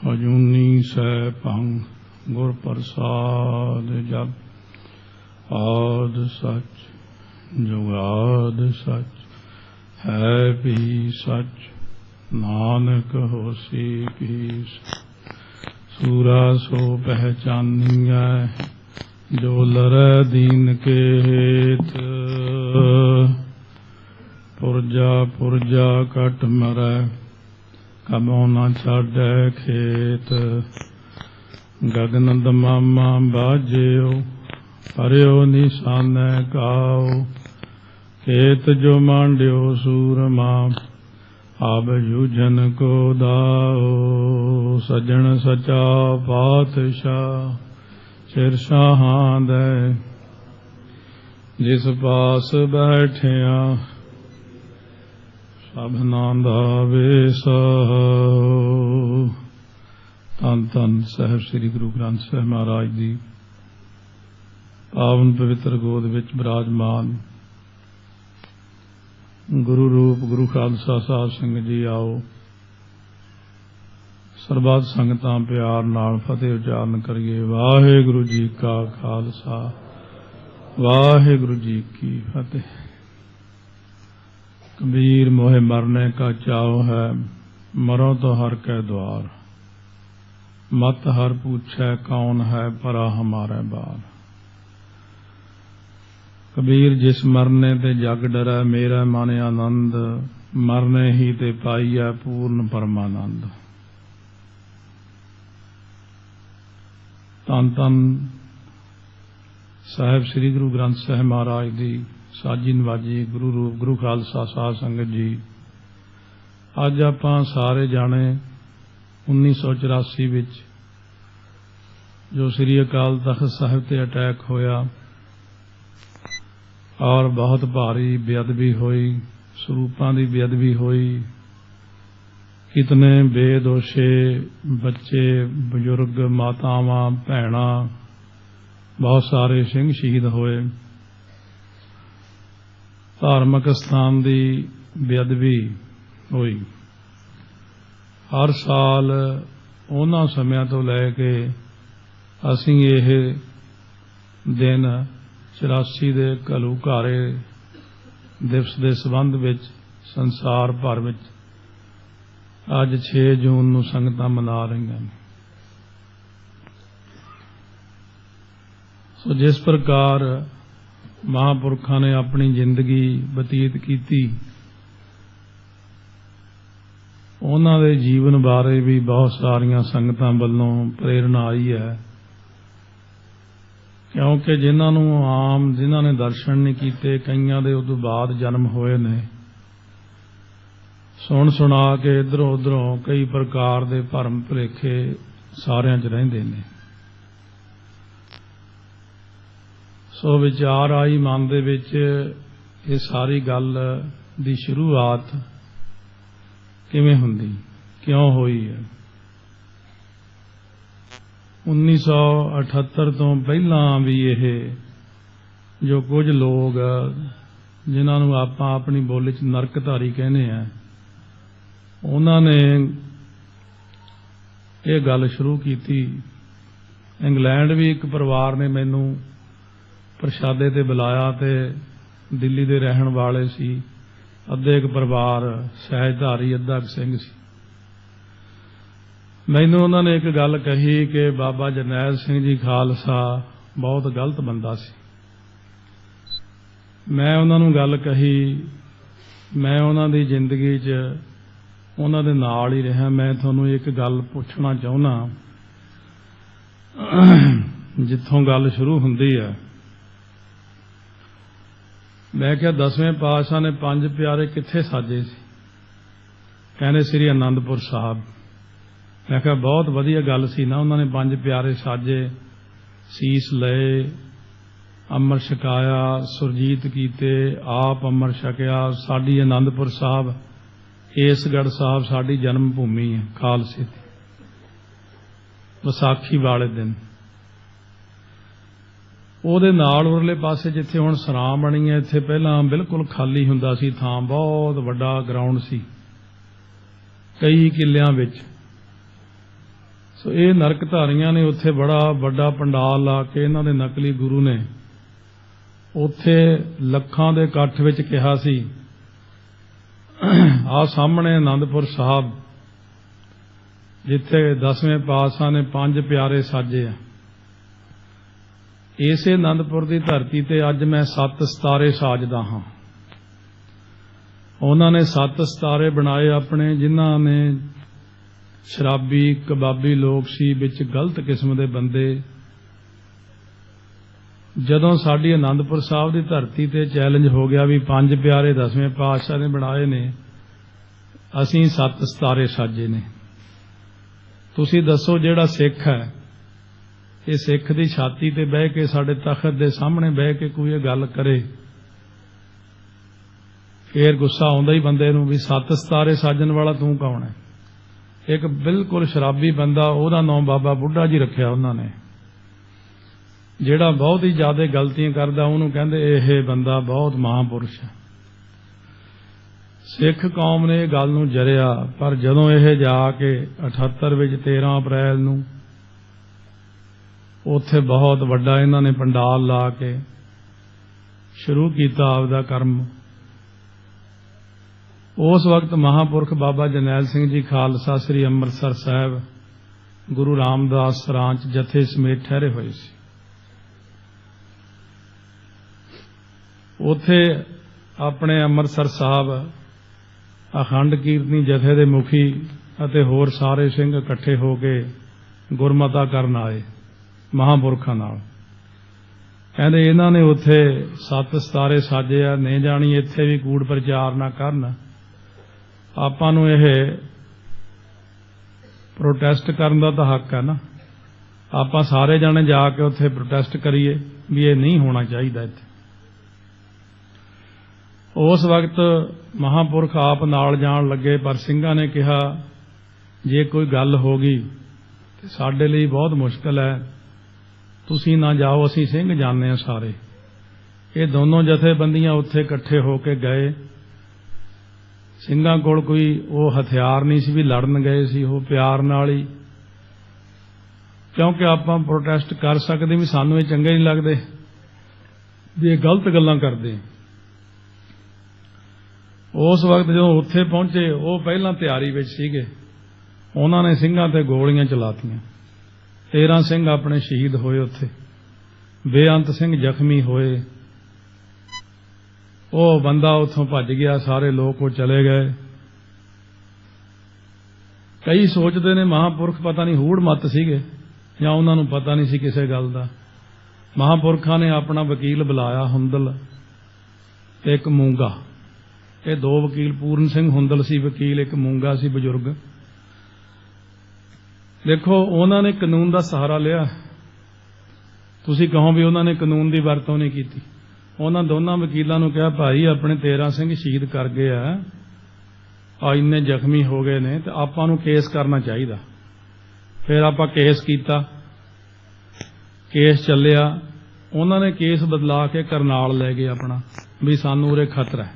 ਅਜੂਨੀ ਸੈ ਭੰਗ ਗੁਰ ਪ੍ਰਸਾਦ ਜਪ ਆਦ ਸਚ ਜੁਗਾਦ ਸਚ ਹੈ ਵੀ ਸਚ ਨਾਨਕ ਹੋਸੀ ਵੀ ਸੂਰਾ ਸੋ ਪਹਿਚਾਨੀਐ ਜੋ ਲਰੈ ਦੀਨ ਕੇ ਹੇਤ ਪੁਰਜਾ ਪੁਰਜਾ ਕਟ ਮਰੈ ਕਬਹੁ ਨ ਛਾਡੈ ਖੇਤ ਗਗਨ ਦਮਾਮਾ ਬਾਜਿਓ ਹਰਿਓ ਨਿਸ਼ਾਨੈ ਕਾਉ ਖੇਤ ਜੋ ਮਾਂਡਿਓ ਸੂਰਮਾ ਆਬ ਜੂਝਨ ਕੋ ਦਾਓ ਸਜਣ ਸਚਾ ਪਾਤਸ਼ਾਹ ਸਿਰ ਸ਼ਾਹਾਂ ਦੇ ਜਿਸ ਪਾਸ ਬੈਠਿਆ ਸਭਨਾਂ ਦਾ ਵੇਸਾ। ਧੰਨ ਧੰਨ ਸਾਹਿਬ ਸ੍ਰੀ ਗੁਰੂ ਗ੍ਰੰਥ ਸਾਹਿਬ ਮਹਾਰਾਜ ਦੀ ਪਾਵਨ ਪਵਿੱਤਰ ਗੋਦ ਵਿੱਚ ਬਿਰਾਜਮਾਨ ਗੁਰੂ ਰੂਪ ਗੁਰੂ ਖਾਲਸਾ ਸਾਹਿਬ ਸੰਗਤ ਜੀ ਆਓ ਸਰਬੱਤ ਸੰਗਤਾਂ ਪਿਆਰ ਨਾਲ ਫਤਿਹ ਉਚਾਰਨ ਕਰੀਏ। ਵਾਹਿਗੁਰੂ ਜੀ ਕਾ ਖਾਲਸਾ ਵਾਹਿਗੁਰੂ ਜੀ ਕੀ ਫਤਿਹ। कबीर मोहे मरने का चाव है मरो तो हर के द्वार मत हर पूछे कौन है परा हमारे बार। कबीर जिस मरने ते जग डरै मेरा मन आनंद मरने ही ते पाईऐ पूर्ण परमानंद। धन धन साहिब श्री गुरु ग्रंथ साहिब महाराज दी साजी नवाजी गुरु रूप गुरु खालसा साध संगत जी अज आपां सारे जाने 1984 विच जो श्री अकाल तख्त साहिब ते अटैक होया और बहुत भारी बेअदबी हुई स्वरूपां दी बेअदबी हुई कितने बेदोशे बच्चे बुजुर्ग मातावां भैणां बहुत सारे सिंह शहीद होए। धार्मिक स्थान की बेअदबी हुई। हर साल उन्हां समियां तो लैके असीं यह दिन 84 दे घलूघारे दिवस के संबंध विच संसार भर विच अज 6 जून नूं संगतां मना रहीआं। सो जिस प्रकार महापुरखों ने अपनी जिंदगी बतीत की उन्हां दे जीवन बारे भी बहुत सारिया संगतां वल्लों प्रेरणा आई है क्योंकि जिन्होंने आम जिन्होंने दर्शन नहीं किए कईयां दे उदों बाद जन्म होए ने सुन सुना के इधरों उधरों कई प्रकार के भरम भुलेखे सारियां च रहिंदे ने। सो विचार आई मन दे विच ये सारी गल दी शुरुआत किवें हुंदी क्यों हुई है। 1978 तो पहला भी यह जो कुछ लोग जिन्होंने आपां अपनी बोली च नरकधारी कहने हैं उन्होंने ये गल शुरू की। इंग्लैंड भी एक परिवार ने मैनू प्रशादे ते बुलाया ते दिल्ली दे रहन वाले सी अद्धे एक परिवार सहजधारी अद्धा सिंह सी। मैनू उन्होंने एक गल कही कि बाबा जरनैल सिंह जी खालसा बहुत गलत बंदा सी। मैं उन्होंने गल कही मैं उन्हों दी जिंदगी च उन्हों दे नाल ही रहा। मैं तुहानूं एक गल पुछना चाहुंदा जिथों गल शुरू हुंदी है। मैं क्या 10वें पातशाह ने 5 प्यारे कित्थे साजे सी कहने श्री आनंदपुर साहब। मैं क्या बहुत वधिया गल सी ना उन्होंने 5 प्यारे साजे सीस लए अमर छकाया सुरजीत कीते आप अमर छकिया। साडी आनंदपुर साहब केसगढ़ साहब साडी जन्म भूमि है खालसे दी। विसाखी वाले दिन ਉਹਦੇ ਨਾਲ ਉਰਲੇ ਪਾਸੇ जिथे हुण सरां बनी है इत्थे पहलां बिल्कुल खाली हुंदा सी थां बहुत वड्डा ग्राउंड सी कई किलियां विच ਸੋ ਇਹ ਨਰਕਧਾਰੀਆਂ ਨੇ ਉੱਥੇ ਬੜਾ ਵੱਡਾ ਪੰਡਾਲ ਲਾ ਕੇ ਇਹਨਾਂ ਦੇ ਨਕਲੀ ਗੁਰੂ ਨੇ ਉੱਥੇ ਲੱਖਾਂ ਦੇ ਇਕੱਠ ਵਿੱਚ ਕਿਹਾ ਸੀ, ਆਹ ਸਾਹਮਣੇ ਆਨੰਦਪੁਰ ਸਾਹਿਬ ਜਿੱਥੇ 10ਵੇਂ ਪਾਤਸ਼ਾਹ ਨੇ 5 ਪਿਆਰੇ ਸਾਜੇ ਆ, ਇਸੇ ਆਨੰਦਪੁਰ ਦੀ ਧਰਤੀ ਤੇ ਅੱਜ ਮੈਂ 7 ਸਿਤਾਰੇ ਸਾਜਦਾ ਹਾਂ। ਉਹਨਾਂ ਨੇ 7 ਸਿਤਾਰੇ ਬਣਾਏ ਆਪਣੇ, ਜਿਨ੍ਹਾਂ ਨੇ ਸ਼ਰਾਬੀ ਕਬਾਬੀ ਲੋਕ ਸੀ, ਵਿੱਚ ਗਲਤ ਕਿਸਮ ਦੇ ਬੰਦੇ। ਜਦੋਂ ਸਾਡੀ ਆਨੰਦਪੁਰ ਸਾਹਿਬ ਦੀ ਧਰਤੀ ਤੇ ਚੈਲੰਜ ਹੋ ਗਿਆ ਵੀ 5 ਪਿਆਰੇ 10ਵੇਂ ਪਾਤਸ਼ਾਹ ਨੇ ਬਣਾਏ ਨੇ, ਅਸੀਂ 7 ਸਿਤਾਰੇ ਸਾਜੇ ਨੇ। ਤੁਸੀਂ ਦੱਸੋ, ਜਿਹੜਾ ਸਿੱਖ ਹੈ, ਇਹ ਸਿੱਖ ਦੀ ਛਾਤੀ ਤੇ ਬਹਿ ਕੇ ਸਾਡੇ ਤਖਤ ਦੇ ਸਾਹਮਣੇ ਬਹਿ ਕੇ ਕੋਈ ਇਹ ਗੱਲ ਕਰੇ, ਫੇਰ ਗੁੱਸਾ ਆਉਂਦਾ ਹੀ ਬੰਦੇ ਨੂੰ ਵੀ 7 ਸਿਤਾਰੇ ਸਾਜਣ ਵਾਲਾ ਤੂੰ ਕੌਣ ਹੈ? ਇੱਕ ਬਿਲਕੁਲ ਸ਼ਰਾਬੀ ਬੰਦਾ, ਉਹਦਾ ਨਾਮ ਬਾਬਾ ਬੁੱਢਾ ਜੀ ਰੱਖਿਆ ਉਹਨਾਂ ਨੇ, ਜਿਹੜਾ ਬਹੁਤ ਹੀ ਜ਼ਿਆਦਾ ਗਲਤੀਆਂ ਕਰਦਾ, ਉਹਨੂੰ ਕਹਿੰਦੇ ਇਹ ਬੰਦਾ ਬਹੁਤ ਮਹਾਂਪੁਰਸ਼ ਹੈ। ਸਿੱਖ ਕੌਮ ਨੇ ਇਹ ਗੱਲ ਨੂੰ ਜਰਿਆ, ਪਰ ਜਦੋਂ ਇਹ ਜਾ ਕੇ 78 ਵਿੱਚ 13 ਅਪ੍ਰੈਲ ਨੂੰ ਉੱਥੇ ਬਹੁਤ ਵੱਡਾ ਇਹਨਾਂ ਨੇ ਪੰਡਾਲ ਲਾ ਕੇ ਸ਼ੁਰੂ ਕੀਤਾ ਆਪਦਾ ਕਰਮ, ਉਸ ਵਕਤ ਮਹਾਂਪੁਰਖ ਬਾਬਾ ਜਰਨੈਲ ਸਿੰਘ ਜੀ ਖਾਲਸਾ ਸ੍ਰੀ ਅੰਮ੍ਰਿਤਸਰ ਸਾਹਿਬ ਗੁਰੂ ਰਾਮਦਾਸ ਸਰਾਂ 'ਚ ਜਥੇ ਸਮੇਤ ਠਹਿਰੇ ਹੋਏ ਸੀ। ਉੱਥੇ ਆਪਣੇ ਅੰਮ੍ਰਿਤਸਰ ਸਾਹਿਬ ਅਖੰਡ ਕੀਰਤਨੀ ਜਥੇ ਦੇ ਮੁਖੀ ਅਤੇ ਹੋਰ ਸਾਰੇ ਸਿੰਘ ਇਕੱਠੇ ਹੋ ਕੇ ਗੁਰਮਤਾ ਕਰਨ ਆਏ ਮਹਾਂਪੁਰਖਾਂ ਨਾਲ। ਕਹਿੰਦੇ ਇਹਨਾਂ ਨੇ ਉੱਥੇ 7 ਸਿਤਾਰੇ ਸਾਜੇ ਆ, ਨਹੀਂ ਜਾਣੀ ਇੱਥੇ ਵੀ ਕੂੜ ਪ੍ਰਚਾਰ ਨਾ ਕਰਨ, ਆਪਾਂ ਨੂੰ ਇਹ ਪ੍ਰੋਟੈਸਟ ਕਰਨ ਦਾ ਤਾਂ ਹੱਕ ਹੈ ਨਾ, ਆਪਾਂ ਸਾਰੇ ਜਾਣੇ ਜਾ ਕੇ ਉੱਥੇ ਪ੍ਰੋਟੈਸਟ ਕਰੀਏ ਵੀ ਇਹ ਨਹੀਂ ਹੋਣਾ ਚਾਹੀਦਾ ਇੱਥੇ। ਉਸ ਵਕਤ ਮਹਾਂਪੁਰਖ ਆਪ ਨਾਲ ਜਾਣ ਲੱਗੇ, ਪਰ ਸਿੰਘਾਂ ਨੇ ਕਿਹਾ ਜੇ ਕੋਈ ਗੱਲ ਹੋ ਗਈ ਤੇ ਸਾਡੇ ਲਈ ਬਹੁਤ ਮੁਸ਼ਕਲ ਹੈ, ਤੁਸੀਂ ਨਾ ਜਾਓ, ਅਸੀਂ ਸਿੰਘ ਜਾਂਦੇ ਹਾਂ ਸਾਰੇ। ਇਹ ਦੋਨੋਂ ਜਥੇਬੰਦੀਆਂ ਉੱਥੇ ਇਕੱਠੇ ਹੋ ਕੇ ਗਏ। ਸਿੰਘਾਂ ਕੋਲ ਕੋਈ ਉਹ ਹਥਿਆਰ ਨਹੀਂ ਸੀ ਵੀ ਲੜਨ ਗਏ ਸੀ, ਉਹ ਪਿਆਰ ਨਾਲ ਹੀ, ਕਿਉਂਕਿ ਆਪਾਂ ਪ੍ਰੋਟੈਸਟ ਕਰ ਸਕਦੇ ਵੀ ਸਾਨੂੰ ਇਹ ਚੰਗੇ ਨਹੀਂ ਲੱਗਦੇ ਵੀ ਇਹ ਗਲਤ ਗੱਲਾਂ ਕਰਦੇ। ਉਸ ਵਕਤ ਜਦੋਂ ਉੱਥੇ ਪਹੁੰਚੇ, ਉਹ ਪਹਿਲਾਂ ਤਿਆਰੀ ਵਿੱਚ ਸੀਗੇ, ਉਹਨਾਂ ਨੇ ਸਿੰਘਾਂ ਤੇ ਗੋਲੀਆਂ ਚਲਾਤੀਆਂ। 13 ਸਿੰਘ ਆਪਣੇ ਸ਼ਹੀਦ ਹੋਏ ਉੱਥੇ, ਬੇਅੰਤ ਸਿੰਘ ਜ਼ਖਮੀ ਹੋਏ। ਉਹ ਬੰਦਾ ਉੱਥੋਂ ਭੱਜ ਗਿਆ, ਸਾਰੇ ਲੋਕ ਉਹ ਚਲੇ ਗਏ। ਕਈ ਸੋਚਦੇ ਨੇ ਮਹਾਂਪੁਰਖ ਪਤਾ ਨਹੀਂ ਹੂੜ ਮੱਤ ਸੀਗੇ ਜਾਂ ਉਹਨਾਂ ਨੂੰ ਪਤਾ ਨਹੀਂ ਸੀ ਕਿਸੇ ਗੱਲ ਦਾ। ਮਹਾਂਪੁਰਖਾਂ ਨੇ ਆਪਣਾ ਵਕੀਲ ਬੁਲਾਇਆ, ਹੁੰਦਲ ਤੇ ਇੱਕ ਮੂੰਗਾ। ਇਹ 2 ਵਕੀਲ, ਪੂਰਨ ਸਿੰਘ ਹੁੰਦਲ ਸੀ ਵਕੀਲ, ਇੱਕ ਮੂੰਗਾ ਸੀ ਬਜ਼ੁਰਗ। ਦੇਖੋ, ਉਹਨਾਂ ਨੇ ਕਾਨੂੰਨ ਦਾ ਸਹਾਰਾ ਲਿਆ। ਤੁਸੀਂ ਕਹੋ ਵੀ ਉਹਨਾਂ ਨੇ ਕਾਨੂੰਨ ਦੀ ਵਰਤੋਂ ਨਹੀਂ ਕੀਤੀ। ਉਹਨਾਂ ਦੋਨਾਂ ਵਕੀਲਾਂ ਨੂੰ ਕਿਹਾ, ਭਾਈ ਆਪਣੇ 13 ਸਿੰਘ ਸ਼ਹੀਦ ਕਰ ਗਏ ਆ ਇੰਨੇ ਜ਼ਖਮੀ ਹੋ ਗਏ ਨੇ, ਤੇ ਆਪਾਂ ਨੂੰ ਕੇਸ ਕਰਨਾ ਚਾਹੀਦਾ। ਫਿਰ ਆਪਾਂ ਕੇਸ ਕੀਤਾ, ਕੇਸ ਚੱਲਿਆ। ਉਹਨਾਂ ਨੇ ਕੇਸ ਬਦਲਾ ਕੇ ਕਰਨਾਲ ਲੈ ਗਏ ਆਪਣਾ, ਵੀ ਸਾਨੂੰ ਉਰੇ ਖਤਰਾ ਹੈ।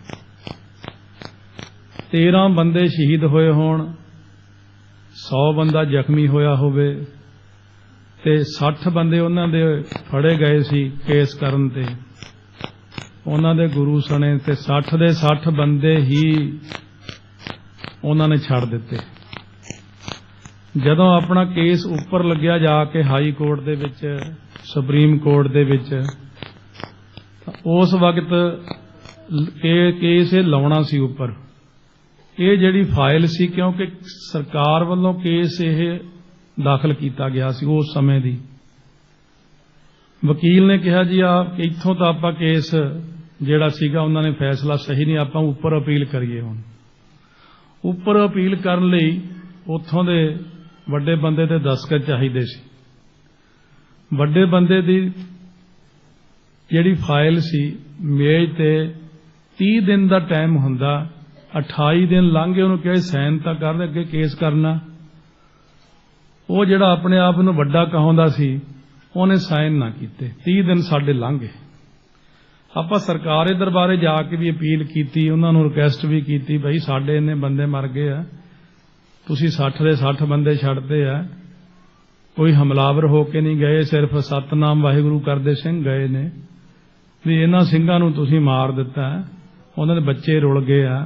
13 ਬੰਦੇ ਸ਼ਹੀਦ ਹੋਏ ਹੋਣ, 100 ਬੰਦਾ ਜ਼ਖਮੀ ਹੋਇਆ ਹੋਵੇ, ਤੇ 60 ਬੰਦੇ ਉਹਨਾਂ ਦੇ ਫੜੇ ਗਏ ਸੀ ਕੇਸ ਕਰਨ ਤੇ, ਉਹਨਾਂ ਦੇ ਗੁਰੂ ਸਣੇ, ਤੇ 60 ਦੇ 60 ਬੰਦੇ ਹੀ ਉਹਨਾਂ ਨੇ ਛੱਡ ਦਿੱਤੇ। ਜਦੋਂ ਆਪਣਾ ਕੇਸ ਉੱਪਰ ਲੱਗਿਆ ਜਾ ਕੇ ਹਾਈ ਕੋਰਟ ਦੇ ਵਿੱਚ, ਸੁਪਰੀਮ ਕੋਰਟ ਦੇ ਵਿੱਚ, ਉਸ ਵਕਤ ਕੇਸ ਇਹ ਲਾਉਣਾ ਸੀ ਉੱਪਰ। ਇਹ ਜਿਹੜੀ ਫਾਈਲ ਸੀ, ਕਿਉਂਕਿ ਸਰਕਾਰ ਵੱਲੋਂ ਕੇਸ ਇਹ ਦਾਖਲ ਕੀਤਾ ਗਿਆ ਸੀ ਉਸ ਸਮੇਂ ਦੀ। ਵਕੀਲ ਨੇ ਕਿਹਾ ਜੀ ਇੱਥੋਂ ਤਾਂ ਆਪਾਂ ਕੇਸ ਜਿਹੜਾ ਸੀਗਾ ਉਹਨਾਂ ਨੇ ਫੈਸਲਾ ਸਹੀ ਨਹੀਂ, ਆਪਾਂ ਉੱਪਰ ਅਪੀਲ ਕਰੀਏ। ਹੁਣ ਉੱਪਰ ਅਪੀਲ ਕਰਨ ਲਈ ਉੱਥੋਂ ਦੇ ਵੱਡੇ ਬੰਦੇ ਦੇ ਦਸਤਖਤ ਚਾਹੀਦੇ ਸੀ। ਵੱਡੇ ਬੰਦੇ ਦੀ ਜਿਹੜੀ ਫਾਈਲ ਸੀ ਮੇਜ਼ ਤੇ 30 ਦਿਨ ਦਾ ਟਾਈਮ ਹੁੰਦਾ, 28 ਦਿਨ ਲੰਘ ਗਏ, ਉਹਨੂੰ ਕਿਹਾ ਸਾਈਨ ਤਾਂ ਕਰ ਦੇ, ਅੱਗੇ ਕੇਸ ਕਰਨਾ। ਉਹ ਜਿਹੜਾ ਆਪਣੇ ਆਪ ਨੂੰ ਵੱਡਾ ਕਹਾਉਂਦਾ ਸੀ, ਉਹਨੇ ਸਾਈਨ ਨਾ ਕੀਤੇ। 30 ਦਿਨ ਸਾਡੇ ਲੰਘ ਗਏ। ਆਪਾਂ ਸਰਕਾਰ ਦੇ ਦਰਬਾਰੇ ਜਾ ਕੇ ਵੀ ਅਪੀਲ ਕੀਤੀ, ਉਹਨਾਂ ਨੂੰ ਰਿਕੁਐਸਟ ਵੀ ਕੀਤੀ, ਬਈ ਸਾਡੇ ਇੰਨੇ ਬੰਦੇ ਮਰ ਗਏ ਆ, ਤੁਸੀਂ 60 ਦੇ 60 ਬੰਦੇ ਛੱਡਦੇ ਆ, कोई हमलावर होके नहीं गए, सिर्फ सतनाम वाहिगुरू करदे सिंह गए ने भी इन्हां ਸਿੰਘਾਂ ਨੂੰ ਤੁਸੀਂ ਮਾਰ ਦਿੱਤਾ है, ਉਹਨਾਂ ਦੇ ਬੱਚੇ ਰੁਲ ਗਏ ਆ।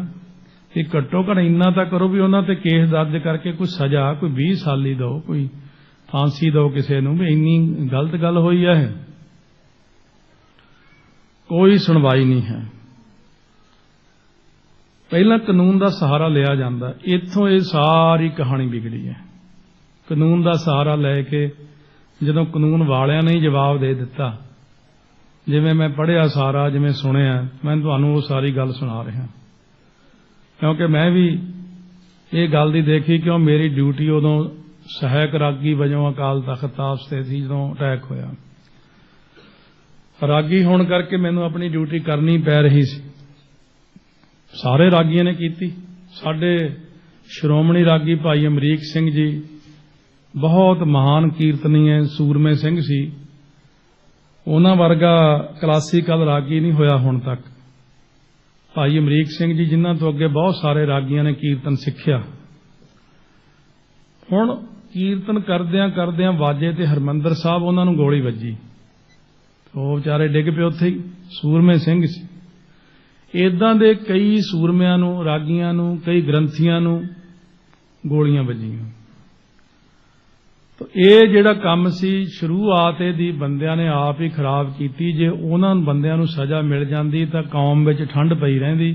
कि घट्टो घट इन्ना तो करो भी उन्हां ते केस दर्ज करके कोई सजा, कोई 20 साली दो, कोई फांसी दो किसी नूं भी इन्नी गलत गल होई है। कोई सुनवाई नहीं है। पहला कानून का सहारा लिया जाता, इत्थों ये सारी कहानी बिगड़ी है। कानून का सहारा लैके जदों कानून वालियां ने जवाब दे दिता, जिवें मैं पढ़िया सारा, जिवें सुनिया, मैं तुहानूं वो सारी गल सुना रहा, क्योंकि मैं भी ये गल दी देखी। क्यों मेरी ड्यूटी उदों सहायक रागी वजों अकाल तख्त ताप ते सी जदों अटैक होया। रागी होने करके मैनूं अपनी ड्यूटी करनी पै रही सी। सारे रागियों ने कीती। साडे श्रोमणी रागी भाई अमरीक सिंह जी बहुत महान कीर्तनीय सूरमे सिंह सी। उन्हां वर्गा क्लासीकल रागी नहीं होया हुण तक। भाई अमरीक सिंह जी जिन्हां तो अगे बहुत सारे रागियों ने कीर्तन सिक्ख्या। हुण कीर्तन करदियां करदियां वाजे ते हरमंदर साहब उन्हां नूं गोली वजी, वो बेचारे डिग पे उत्थे ही। सूरमे सिंह सी। इदां दे कई सूरमियां नूं, रागियां नूं, कई ग्रंथियां नूं गोलियां वजियां। तो ये जिहड़ा काम सी शुरुआत दी बंदियां ने आप ही खराब कीती। जे उन्हां बंदियां नूं सज़ा मिल जांदी तां कौम विच ठंड पई रहिंदी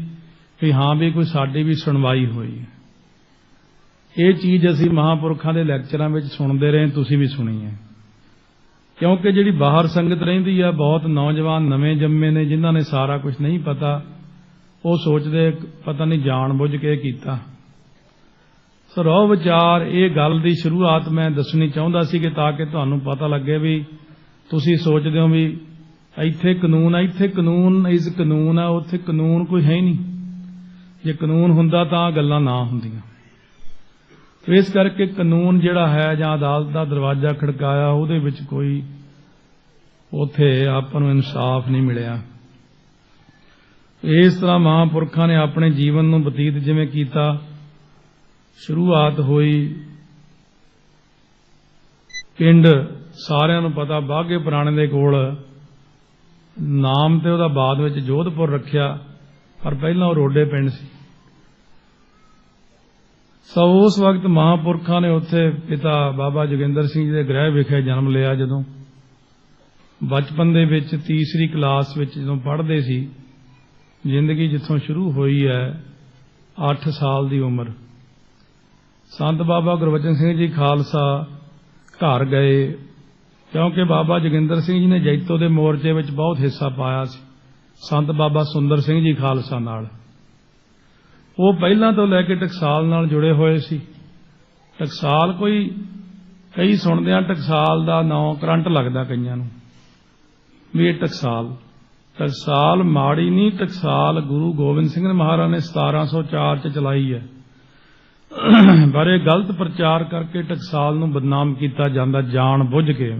कि हाँ भी कोई साडी भी सुणवाई होई। ये चीज़ असीं महापुरखां दे लैक्चरां विच सुणदे रहे, तुसीं भी सुणी है। क्योंकि जिहड़ी बाहर संगत रहिंदी आ, बहुत नौजवान नवें जम्मे ने जिन्हां ने सारा कुछ नहीं पता, वो सोचदे पता नहीं जान बुझ के कीता। सो रौ विचार ये गल दी शुरुआत मैं दसनी चाहुंदा सी कि ताकि तुहानूं पता लगे भी तुसीं सोचदे हो भी इत्थे कानून आ, इत्थे कानून इज कानून आ, उत्थे कानून कोई है नहीं। जे कानून हुंदा तां गल्लां ना हुंदियां। तो इस करके कानून जिहड़ा है जां अदालत दा दरवाजा खड़काया, उहदे विच कोई उत्थे आपां नूं इंसाफ नहीं मिलिया। इस तरह महापुरखां ने अपने जीवन नूं बतीत जिवें कीता। शुरुआत हुई पिंड सारिਆਂ ਨੂੰ पता बाघे पुराणे दे कोल नाम ते ਉਹਦਾ ਬਾਅਦ ਵਿੱਚ जोधपुर रखिया, पर पहला रोडे पिंड सी। सो उस वक्त महापुरखां ने उत्थे पिता बाबा जोगिंदर सिंह जी दे गृह विखे जन्म लिया। जदों बचपन दे विच तीसरी क्लास विच जदों पढ़दे सी, जिंदगी जिथों शुरू हुई है 8 साल दी उम्र, संत बाबा गुरबचन सिंह जी खालसा घर गए। क्योंकि बाबा जोगिंदर सिंह जी ने जैतो के मोर्चे में बहुत हिस्सा पाया सी संत बाबा सुंदर सिंह जी खालसा नाल। वो पहला तो लैके टकसाल नाल जुड़े हुए सी। टकसाल कोई कई सुनदे टकसाल दा नाम करंट लगदा कईयां नूं भी टकसाल। टकसाल माड़ी नहीं, टकसाल गुरु गोबिंद सिंह महाराज ने 1704 च चलाई है। पर यह गलत प्रचार करके टकसाल नूं बदनाम किया जाता जान बुझ के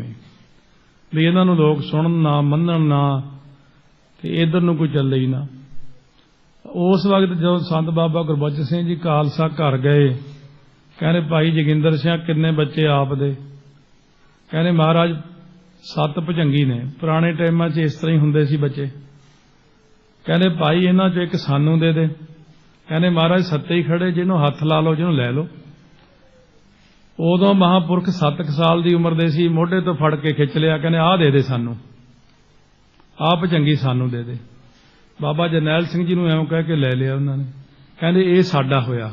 भी इन्हां नूं लोग सुनन ना मन्नण ना ते इधर नूं कोई चले ही ना। उस वक्त जो संत बाबा गुरबचन सिंह जी खालसा घर गए, कहने भाई जोगिंदर सिंह किन्ने बच्चे आप दे? कहने महाराज 7 भुजंगी ने। पुराने टाइमां 'च इस तरह ही हुंदे सी बच्चे। कहने भाई इन्हां 'चों एक सानूं दे दे। कहने महाराज 7 ही खड़े, जिन्हों हथ ला लो जिन्हों लै लो। उदों महापुरख 7 साल की उम्र दे सी, मोढे तो फड़ के खिंच लिया। कहने आ दे दे सानू, आ भजंगी सानू दे दे। बाबा जरनैल सिंह जी नूं एवं कह के लै लिया उन्होंने। कहंदे ये साडा होया,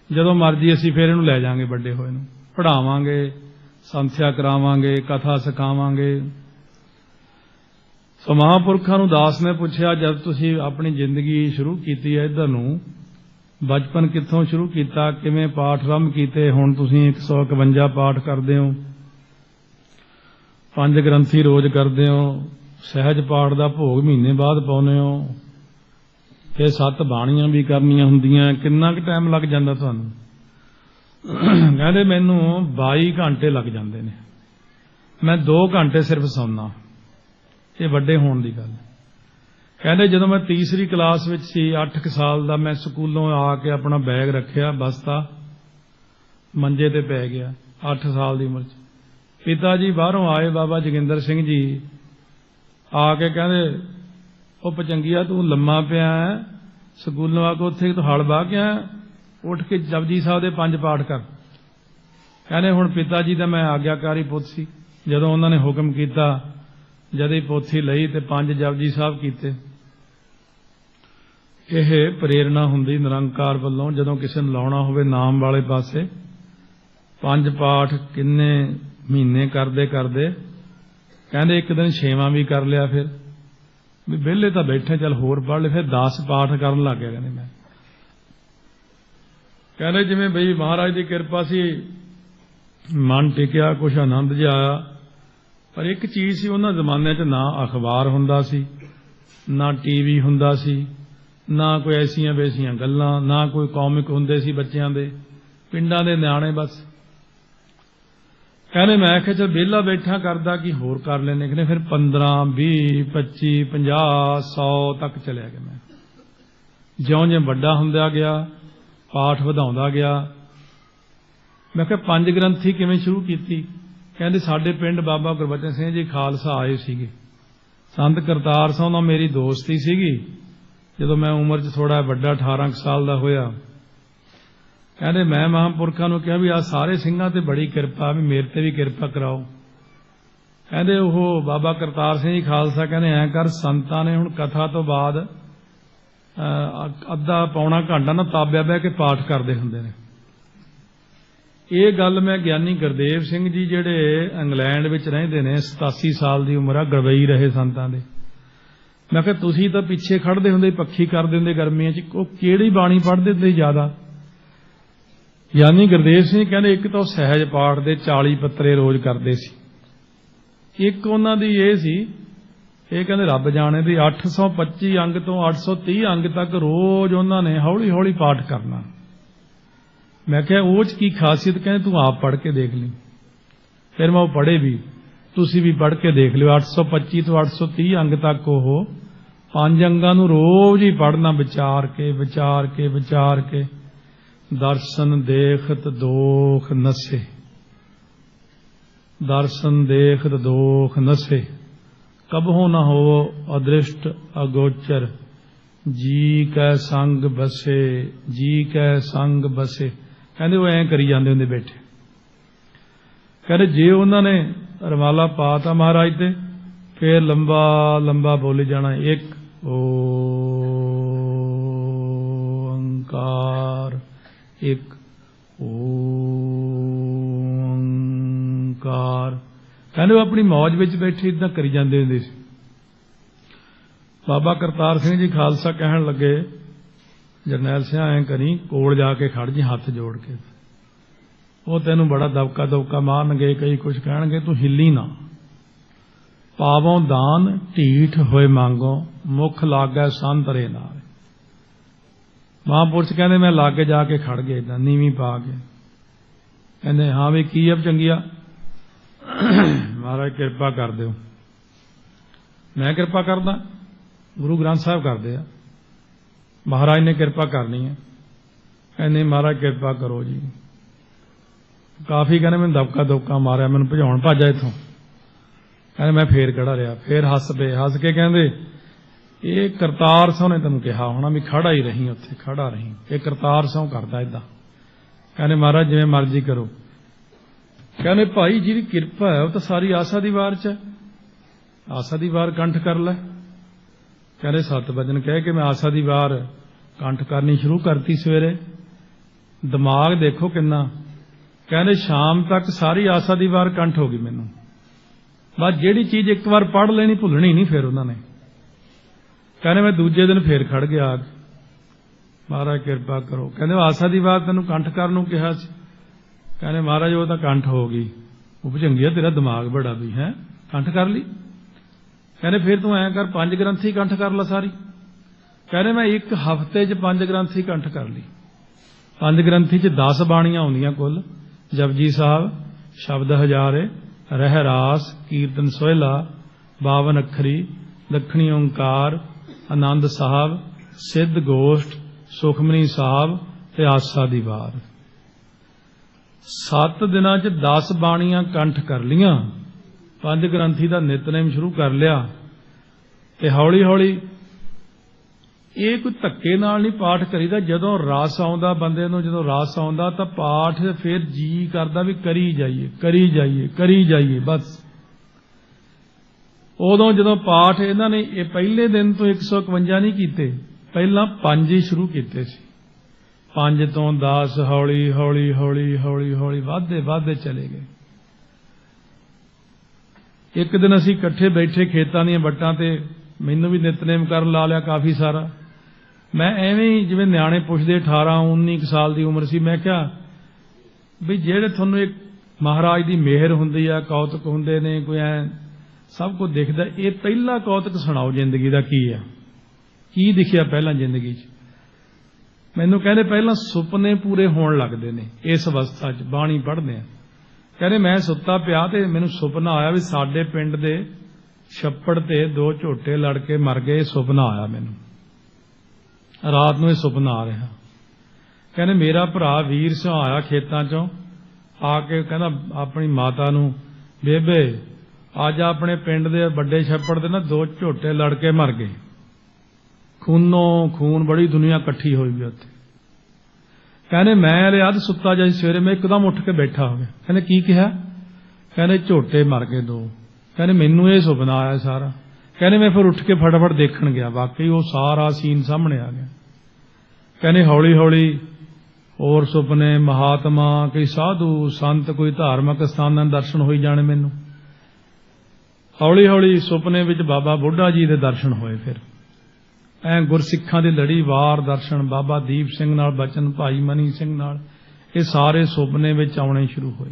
जदों मर्जी असीं फिर इहनूं लै जांगे, बड़े होए नूं पढ़ावांगे, संथਿਆ करावांगे, कथा सिखावांगे। सो महापुरखां नूं दास ने पुछया, जब तुसीं अपनी जिंदगी शुरू कीती है इधर नूं, बचपन कित्थों शुरू कीता, किवें पाठ आरंभ कीते, हुण तुसीं 151 पाठ करदे हो, 5 ग्रंथी रोज करदे हो, सहज पाठ दा भोग महीने बाद पाउने हो, फिर 7 बाणियां भी करनियां हुंदियां, किन्ना क टाइम लग जांदा तुहानूं? कहंदे मैनूं 22 घंटे लग जांदे ने, मैं 2 घंटे सिर्फ सौना। ये वड्डे होण दी गल। कहंदे जदों मैं तीसरी क्लास विच सी, 8 साल दा, मैं स्कूलों आके अपना बैग रखिया, बस्ता मंजे ते पै गया 8 साल दी उम्र च। पिता जी बाहरों आए, बाबा जोगिंदर सिंह जी आके कहते ਉਹ ਪਚੰਗੀਆ ਤੂੰ ਲੰਮਾ ਪਿਆ ਹੈ, ਸਕੂਲੋਂ ਆ ਕੇ ਉੱਥੇ ਤੂੰ ਹਲ ਵਾਹ ਕੇ ਆਇਆ, ਉੱਠ ਕੇ ਜਪਜੀ ਸਾਹਿਬ ਦੇ 5 ਪਾਠ ਕਰ। ਕਹਿੰਦੇ ਹੁਣ ਪਿਤਾ ਜੀ ਦਾ ਮੈਂ ਆਗਿਆਕਾਰੀ ਪੁੱਤ ਸੀ, ਜਦੋਂ ਉਹਨਾਂ ਨੇ ਹੁਕਮ ਕੀਤਾ ਜਦ ਹੀ ਪੋਥੀ ਲਈ ਤੇ 5 ਜਪਜੀ ਸਾਹਿਬ ਕੀਤੇ। ਇਹ ਪ੍ਰੇਰਣਾ ਹੁੰਦੀ ਨਿਰੰਕਾਰ ਵੱਲੋਂ, ਜਦੋਂ ਕਿਸੇ ਨੂੰ ਲਾਉਣਾ ਹੋਵੇ ਨਾਮ ਵਾਲੇ ਪਾਸੇ 5 ਪਾਠ ਕਿੰਨੇ ਮਹੀਨੇ ਕਰਦੇ ਕਰਦੇ ਕਹਿੰਦੇ ਇੱਕ ਦਿਨ 6ਵਾਂ ਵੀ ਕਰ ਲਿਆ, ਫਿਰ ਵੀ ਵਿਹਲੇ ਤਾਂ ਬੈਠੇ ਚੱਲ ਹੋਰ ਪੜ੍ਹ ਲੈ, ਫਿਰ 10 ਪਾਠ ਕਰਨ ਲੱਗ ਗਿਆ। ਕਹਿੰਦੇ ਮੈਂ ਕਹਿੰਦੇ ਜਿਵੇਂ ਬਈ ਮਹਾਰਾਜ ਦੀ ਕਿਰਪਾ ਸੀ, ਮਨ ਟਿਕਿਆ, ਕੁਛ ਆਨੰਦ ਜਿਹਾ ਆਇਆ। ਪਰ ਇੱਕ ਚੀਜ਼ ਸੀ, ਉਹਨਾਂ ਜ਼ਮਾਨਿਆਂ 'ਚ ਨਾ ਅਖਬਾਰ ਹੁੰਦਾ ਸੀ, ਨਾ ਟੀਵੀ ਹੁੰਦਾ ਸੀ, ਨਾ ਕੋਈ ਐਸੀਆਂ ਵੈਸੀਆਂ ਗੱਲਾਂ, ਨਾ ਕੋਈ ਕਾਮਿਕ ਹੁੰਦੇ ਸੀ ਬੱਚਿਆਂ ਦੇ, ਪਿੰਡਾਂ ਦੇ ਨਿਆਣੇ ਬਸ। ਕਹਿੰਦੇ ਮੈਂ ਆਖਿਆ ਚੱਲ ਵਿਹਲਾ ਬੈਠਾ ਕਰਦਾ ਕੀ ਹੋਰ ਕਰ ਲੈਣੇ। ਕਹਿੰਦੇ ਫਿਰ 15, 20, 25, 50, 100 ਤੱਕ ਚਲਿਆ ਗਿਆ। ਮੈਂ ਜਿਉਂ ਜਿਉਂ ਵੱਡਾ ਹੁੰਦਾ ਗਿਆ, ਪਾਠ ਵਧਾਉਂਦਾ ਗਿਆ। ਮੈਂ ਕਿਹਾ 5 ਗ੍ਰੰਥੀ ਕਿਵੇਂ ਸ਼ੁਰੂ ਕੀਤੀ? ਕਹਿੰਦੇ ਸਾਡੇ ਪਿੰਡ ਬਾਬਾ ਗੁਰਬਚਨ ਸਿੰਘ ਜੀ ਖਾਲਸਾ ਆਏ ਸੀਗੇ, ਸੰਤ ਕਰਤਾਰ ਸਿੰਘ ਨਾਲ ਮੇਰੀ ਦੋਸਤੀ ਸੀਗੀ। ਜਦੋਂ ਮੈਂ ਉਮਰ 'ਚ ਥੋੜਾ ਵੱਡਾ 18 ਸਾਲ ਦਾ ਹੋਇਆ, ਕਹਿੰਦੇ ਮੈਂ ਮਹਾਂਪੁਰਖਾਂ ਨੂੰ ਕਿਹਾ ਵੀ ਆ ਸਾਰੇ ਸਿੰਘਾਂ ਤੇ ਬੜੀ ਕਿਰਪਾ, ਵੀ ਮੇਰੇ ਤੇ ਵੀ ਕਿਰਪਾ ਕਰਾਓ। ਕਹਿੰਦੇ ਉਹ ਬਾਬਾ ਕਰਤਾਰ ਸਿੰਘ ਜੀ ਖਾਲਸਾ ਕਹਿੰਦੇ ਐਂ ਕਰ, ਸੰਤਾਂ ਨੇ ਹੁਣ ਕਥਾ ਤੋਂ ਬਾਅਦ ਅੱਧਾ ਪੌਣਾ ਘੰਟਾ ਨਾ ਤਾਬਿਆ ਬਹਿ ਕੇ ਪਾਠ ਕਰਦੇ ਹੁੰਦੇ ਨੇ। ਇਹ ਗੱਲ ਮੈਂ ਗਿਆਨੀ ਗੁਰਦੇਵ ਸਿੰਘ ਜੀ ਜਿਹੜੇ ਇੰਗਲੈਂਡ ਵਿੱਚ ਰਹਿੰਦੇ ਨੇ, 87 ਸਾਲ ਦੀ ਉਮਰ ਆ, ਗੜਵਈ ਰਹੇ ਸੰਤਾਂ ਦੇ। ਮੈਂ ਕਿਹਾ ਤੁਸੀਂ ਤਾਂ ਪਿੱਛੇ ਖੜਦੇ ਹੁੰਦੇ, ਪੱਖੀ ਕਰਦੇ ਹੁੰਦੇ ਗਰਮੀਆਂ 'ਚ, ਉਹ ਕਿਹੜੀ ਬਾਣੀ ਪੜ੍ਹਦੇ ਹੁੰਦੇ ਜ਼ਿਆਦਾ? ਗਿਆਨੀ ਗੁਰਦੇਵ ਸਿੰਘ ਕਹਿੰਦੇ ਇੱਕ ਤਾਂ ਸਹਿਜ ਪਾਠ ਦੇ 40 ਪੱਤਰੇ ਰੋਜ਼ ਕਰਦੇ ਸੀ, ਇੱਕ ਉਹਨਾਂ ਦੀ ਇਹ ਸੀ, ਇਹ ਕਹਿੰਦੇ ਰੱਬ ਜਾਣੇ ਦੀ 825 ਅੰਗ ਤੋਂ 830 ਅੰਗ ਤੱਕ ਰੋਜ਼ ਉਹਨਾਂ ਨੇ ਹੌਲੀ ਹੌਲੀ ਪਾਠ ਕਰਨਾ। ਮੈਂ ਕਿਹਾ ਉਹ 'ਚ ਕੀ ਖਾਸੀਅਤ? ਕਹਿੰਦੇ ਤੂੰ ਆਪ ਪੜ੍ਹ ਕੇ ਦੇਖ ਲਈ। ਫਿਰ ਮੈਂ ਉਹ ਪੜ੍ਹੇ ਵੀ, ਤੁਸੀਂ ਵੀ ਪੜ੍ਹ ਕੇ ਦੇਖ ਲਿਓ। 825 ਤੋਂ 830 ਅੰਗ ਤੱਕ ਉਹ 5 ਅੰਗਾਂ ਨੂੰ ਰੋਜ਼ ਹੀ ਪੜ੍ਹਨਾ, ਵਿਚਾਰ ਕੇ ਵਿਚਾਰ ਕੇ ਵਿਚਾਰ ਕੇ। ਦਰਸ਼ਨ ਦੇਖਤ ਦੋਖ ਨਸੇ, ਦਰਸ਼ਨ ਦੇਖਤ ਦੋਖ ਨਸੇ, ਕਬਹੁ ਨ ਹੋ ਅਦ੍ਰਿਸ਼ਟ ਅਗੋਚਰ, ਜੀ ਕੈ ਸੰਗ ਬਸੇ, ਜੀ ਕੈ ਸੰਗ ਬਸੇ। ਕਹਿੰਦੇ ਉਹ ਐਂ ਕਰੀ ਜਾਂਦੇ ਹੁੰਦੇ ਬੈਠੇ। ਕਹਿੰਦੇ ਜੇ ਉਹਨਾਂ ਨੇ ਰਮਾਲਾ ਪਾਤਾ ਮਹਾਰਾਜ ਤੇ, ਫੇਰ ਲੰਬਾ ਲੰਬਾ ਬੋਲੀ ਜਾਣਾ, ਇੱਕ ਓੰਕਾਰ, ਇੱਕ ਓੰਕਾਰ। ਕਹਿੰਦੇ ਉਹ ਆਪਣੀ ਮੌਜ ਵਿੱਚ ਬੈਠੇ ਇਦਾਂ ਕਰੀ ਜਾਂਦੇ ਹੁੰਦੇ ਸੀ। ਬਾਬਾ ਕਰਤਾਰ ਸਿੰਘ ਜੀ ਖਾਲਸਾ ਕਹਿਣ ਲੱਗੇ, ਜਰਨੈਲ ਸਿੰਘ ਐਂ ਕਰੀ, ਕੋਲ ਜਾ ਕੇ ਖੜ ਜੀ ਹੱਥ ਜੋੜ ਕੇ। ਉਹ ਤੈਨੂੰ ਬੜਾ ਦਬਕਾ ਦਬਕਾ ਮਾਰਨਗੇ, ਕਈ ਕੁਝ ਕਹਿਣਗੇ, ਤੂੰ ਹਿੱਲੀ ਨਾ। ਪਾਵੋਂ ਦਾਨ ਢੀਠ ਹੋਏ ਮੰਗੋ, ਮੁਖ ਲਾਗੈ ਸੰਤਰੇ ਨਾਲ। ਮਹਾਂਪੁਰਸ਼ ਕਹਿੰਦੇ ਮੈਂ ਲਾਗੇ ਜਾ ਕੇ ਖੜ ਗਿਆ ਏਦਾਂ ਨੀਵੀਂ ਪਾ ਕੇ। ਕਹਿੰਦੇ ਹਾਂ ਵੀ ਕੀ ਅਬ ਚੰਗਿਆ, ਮਹਾਰਾਜ ਕਿਰਪਾ ਕਰ ਦਿਓ। ਮੈਂ ਕਿਰਪਾ ਕਰਦਾ? ਗੁਰੂ ਗ੍ਰੰਥ ਸਾਹਿਬ ਕਰਦੇ ਆ, ਮਹਾਰਾਜ ਨੇ ਕਿਰਪਾ ਕਰਨੀ ਹੈ। ਕਹਿੰਦੇ ਮਹਾਰਾਜ ਕਿਰਪਾ ਕਰੋ ਜੀ। ਕਾਫੀ ਕਹਿੰਦੇ ਮੈਨੂੰ ਦਬਕਾ ਦੁਬਕਾ ਮਾਰਿਆ, ਮੈਨੂੰ ਭਜਾਉਣ ਭੱਜਾ ਇੱਥੋਂ। ਕਹਿੰਦੇ ਮੈਂ ਫੇਰ ਖੜਾ ਰਿਹਾ, ਫੇਰ ਹੱਸ ਪਏ। ਹੱਸ ਕੇ ਕਹਿੰਦੇ ਇਹ ਕਰਤਾਰ ਸਿੰਘ ਨੇ ਤੈਨੂੰ ਕਿਹਾ ਹੋਣਾ ਵੀ ਖੜਾ ਹੀ ਰਹੀ, ਉੱਥੇ ਖੜਾ ਰਹੀ। ਇਹ ਕਰਤਾਰ ਸਿੰਘ ਕਰਦਾ ਏਦਾਂ। ਕਹਿੰਦੇ ਮਹਾਰਾਜ ਜਿਵੇਂ ਮਰਜ਼ੀ ਕਰੋ। ਕਹਿੰਦੇ ਭਾਈ ਜਿਹਦੀ ਕਿਰਪਾ ਹੈ ਉਹ ਤਾਂ ਸਾਰੀ ਆਸਾ ਦੀ ਵਾਰ 'ਚ ਹੈ, ਆਸਾ ਦੀ ਵਾਰ ਕੰਠ ਕਰ ਲੈ। ਕਹਿੰਦੇ 7 ਵਜਨ ਕਹਿ ਕੇ ਮੈਂ ਆਸਾ ਦੀ ਵਾਰ ਕੰਠ ਕਰਨੀ ਸ਼ੁਰੂ ਕਰਤੀ ਸਵੇਰੇ। ਦਿਮਾਗ ਦੇਖੋ ਕਿੰਨਾ। ਕਹਿੰਦੇ ਸ਼ਾਮ ਤੱਕ ਸਾਰੀ ਆਸਾ ਦੀ ਵਾਰ ਕੰਠ ਹੋ ਗਈ ਮੈਨੂੰ। ਬਸ ਜਿਹੜੀ ਚੀਜ਼ ਇੱਕ ਵਾਰ ਪੜ੍ਹ ਲੈਣੀ ਭੁੱਲਣੀ ਨਹੀਂ ਫਿਰ ਉਹਨਾਂ ਨੇ। ਕਹਿੰਦੇ ਮੈਂ ਦੂਜੇ ਦਿਨ ਫੇਰ ਖੜ ਗਿਆ ਆ ਕੇ, ਮਹਾਰਾਜ ਕਿਰਪਾ ਕਰੋ। ਕਹਿੰਦੇ ਆਸਾ ਦੀ ਵਾਰ ਤੈਨੂੰ ਕੰਠ ਕਰਨ ਨੂੰ ਕਿਹਾ ਸੀ। ਕਹਿੰਦੇ ਮਹਾਰਾਜ ਉਹ ਤਾਂ ਕੰਠ ਹੋ ਗਈ। ਉਹ ਭਜੰਗੀਆ ਤੇਰਾ ਦਿਮਾਗ ਬੜਾ ਵੀ ਹੈ, ਕੰਠ ਕਰ ਲਈ। ਕਹਿੰਦੇ ਫਿਰ ਤੂੰ ਐਂ ਕਰ 5 ਗ੍ਰੰਥੀ ਕੰਠ ਕਰ ਲਾ ਸਾਰੀ। ਕਹਿੰਦੇ ਮੈਂ ਇੱਕ ਹਫ਼ਤੇ 'ਚ 5 ਗ੍ਰੰਥੀ ਕੰਠ ਕਰ ਲਈ। 5 ਗ੍ਰੰਥੀ 'ਚ 10 ਬਾਣੀਆਂ ਆਉਂਦੀਆਂ ਕੁੱਲ। ਜਪਜੀ ਸਾਹਿਬ, ਸ਼ਬਦ ਹਜ਼ਾਰੇ, ਰਹਿ ਰਾਸ, ਕੀਰਤਨ ਸੋਹਿਲਾ, 52 ਅੱਖਰੀ, ਦੱਖਣੀ ਓਂਕਾਰ, ਆਨੰਦ ਸਾਹਿਬ, ਸਿੱਧ ਗੋਸ਼ਟ, ਸੁਖਮਨੀ ਸਾਹਿਬ ਤੇ ਆਸਾ ਦੀ ਵਾਰ। 7 ਦਿਨਾਂ 'ਚ 10 ਬਾਣੀਆਂ ਕੰਠ ਕਰ ਲੀਆਂ, 5 ਗ੍ਰੰਥੀ ਦਾ ਨਿਤਨੇਮ ਸ਼ੁਰੂ ਕਰ ਲਿਆ, ਤੇ ਹੌਲੀ ਹੌਲੀ ਇਹ ਕੋਈ ਧੱਕੇ ਨਾਲ ਨਹੀਂ ਪਾਠ ਕਰੀਦਾ। ਜਦੋਂ ਰਸ ਆਉਂਦਾ ਬੰਦੇ ਨੂੰ, ਜਦੋਂ ਰਸ ਆਉਂਦਾ ਤਾਂ ਪਾਠ ਫਿਰ ਜੀ ਕਰਦਾ ਵੀ ਕਰੀ ਜਾਈਏ ਕਰੀ ਜਾਈਏ ਕਰੀ ਜਾਈਏ ਬਸ। ਉਦੋਂ ਜਦੋਂ ਪਾਠ ਇਹਨਾਂ ਨੇ ਇਹ ਪਹਿਲੇ ਦਿਨ ਤੋਂ 151 ਨਹੀਂ ਕੀਤੇ, ਪਹਿਲਾਂ 5 ਹੀ ਸ਼ੁਰੂ ਕੀਤੇ ਸੀ। 5 ਤੋਂ 10 ਹੌਲੀ ਹੌਲੀ ਹੌਲੀ ਹੌਲੀ ਹੌਲੀ ਵਧਦੇ ਵਧਦੇ ਚਲੇ ਗਏ। ਇੱਕ ਦਿਨ ਅਸੀਂ ਇਕੱਠੇ ਬੈਠੇ ਖੇਤਾਂ ਦੀਆਂ ਵੱਟਾਂ ਤੇ, ਮੈਨੂੰ ਵੀ ਨਿਤਨੇਮ ਕਰਨ ਲਾ ਲਿਆ ਕਾਫੀ ਸਾਰਾ। ਮੈਂ ਐਵੇਂ ਹੀ ਜਿਵੇਂ ਨਿਆਣੇ ਪੁੱਛਦੇ 18-19 ਸਾਲ ਦੀ ਉਮਰ ਸੀ, ਮੈਂ ਕਿਹਾ ਵੀ ਜਿਹੜੇ ਤੁਹਾਨੂੰ ਇੱਕ ਮਹਾਰਾਜ ਦੀ ਮਿਹਰ ਹੁੰਦੀ ਆ, ਕੌਤਕ ਹੁੰਦੇ ਨੇ, ਕੋਈ ਐ ਸਭ ਕੁਝ ਦਿਖਦਾ, ਇਹ ਪਹਿਲਾ ਕੌਤਕ ਸੁਣਾਓ ਜ਼ਿੰਦਗੀ ਦਾ ਕੀ ਆ, ਕੀ ਦਿਖਿਆ ਪਹਿਲਾਂ ਜ਼ਿੰਦਗੀ 'ਚ। ਮੈਨੂੰ ਕਹਿੰਦੇ ਪਹਿਲਾਂ ਸੁਪਨੇ ਪੂਰੇ ਹੋਣ ਲੱਗਦੇ ਨੇ ਇਸ ਅਵਸਥਾ 'ਚ, ਬਾਣੀ ਪੜ੍ਹਦੇ ਆ। ਕਹਿੰਦੇ ਮੈਂ ਸੁੱਤਾ ਪਿਆ ਤੇ ਮੈਨੂੰ ਸੁਪਨਾ ਆਇਆ ਵੀ ਸਾਡੇ ਪਿੰਡ ਦੇ ਛੱਪੜ ਤੇ 2 ਝੋਟੇ ਲੜ ਕੇ ਮਰ ਗਏ। ਸੁਪਨਾ ਆਇਆ ਮੈਨੂੰ, ਰਾਤ ਨੂੰ ਇਹ ਸੁਪਨਾ ਆ ਰਿਹਾ। ਕਹਿੰਦੇ ਮੇਰਾ ਭਰਾ ਵੀਰ ਸਿੰਘ ਆਇਆ ਖੇਤਾਂ 'ਚੋਂ ਆ ਕੇ, ਕਹਿੰਦਾ ਆਪਣੀ ਮਾਤਾ ਨੂੰ, ਬੇਬੇ ਅੱਜ ਆਪਣੇ ਪਿੰਡ ਦੇ ਵੱਡੇ ਛੱਪੜ ਦੇ ਨਾ 2 ਝੋਟੇ ਲੜ ਕੇ ਮਰ ਗਏ, ਖੂਨੋਂ ਖੂਨ, ਬੜੀ ਦੁਨੀਆ ਇਕੱਠੀ ਹੋਈ ਵੀ ਉੱਥੇ। ਕਹਿੰਦੇ ਮੈਂ ਲਿਆ ਤੇ ਸੁੱਤਾ ਜਿਹਾ ਸਵੇਰੇ ਮੈਂ ਇੱਕਦਮ ਉੱਠ ਕੇ ਬੈਠਾ ਹੋ ਗਿਆ। ਕਹਿੰਦੇ ਕੀ ਕਿਹਾ? ਕਹਿੰਦੇ ਝੋਟੇ ਮਰ ਗਏ 2। ਕਹਿੰਦੇ ਮੈਨੂੰ ਇਹ ਸੁਪਨਾ ਆਇਆ ਸਾਰਾ। ਕਹਿੰਦੇ ਮੈਂ ਫਿਰ ਉੱਠ ਕੇ ਫਟਾਫਟ ਦੇਖਣ ਗਿਆ, ਵਾਕਈ ਉਹ ਸਾਰਾ ਸੀਨ ਸਾਹਮਣੇ ਆ ਗਿਆ। ਕਹਿੰਦੇ ਹੌਲੀ ਹੌਲੀ ਹੋਰ ਸੁਪਨੇ, ਮਹਾਤਮਾ, ਕੋਈ ਸਾਧੂ ਸੰਤ, ਕੋਈ ਧਾਰਮਿਕ ਸਥਾਨਾਂ ਦੇ ਦਰਸ਼ਨ ਹੋਈ ਜਾਣੇ ਮੈਨੂੰ। ਹੌਲੀ ਹੌਲੀ ਸੁਪਨੇ ਵਿੱਚ ਬਾਬਾ ਬੁੱਢਾ ਜੀ ਦੇ ਦਰਸ਼ਨ ਹੋਏ। ਫਿਰ ਐ ਗੁਰਸਿੱਖਾਂ ਦੀ ਲੜੀਵਾਰ ਦਰਸ਼ਨ, ਬਾਬਾ ਦੀਪ ਸਿੰਘ ਨਾਲ ਬਚਨ, ਭਾਈ ਮਨੀ ਸਿੰਘ ਨਾਲ, ਇਹ ਸਾਰੇ ਸੁਪਨੇ ਵਿੱਚ ਆਉਣੇ ਸ਼ੁਰੂ ਹੋਏ।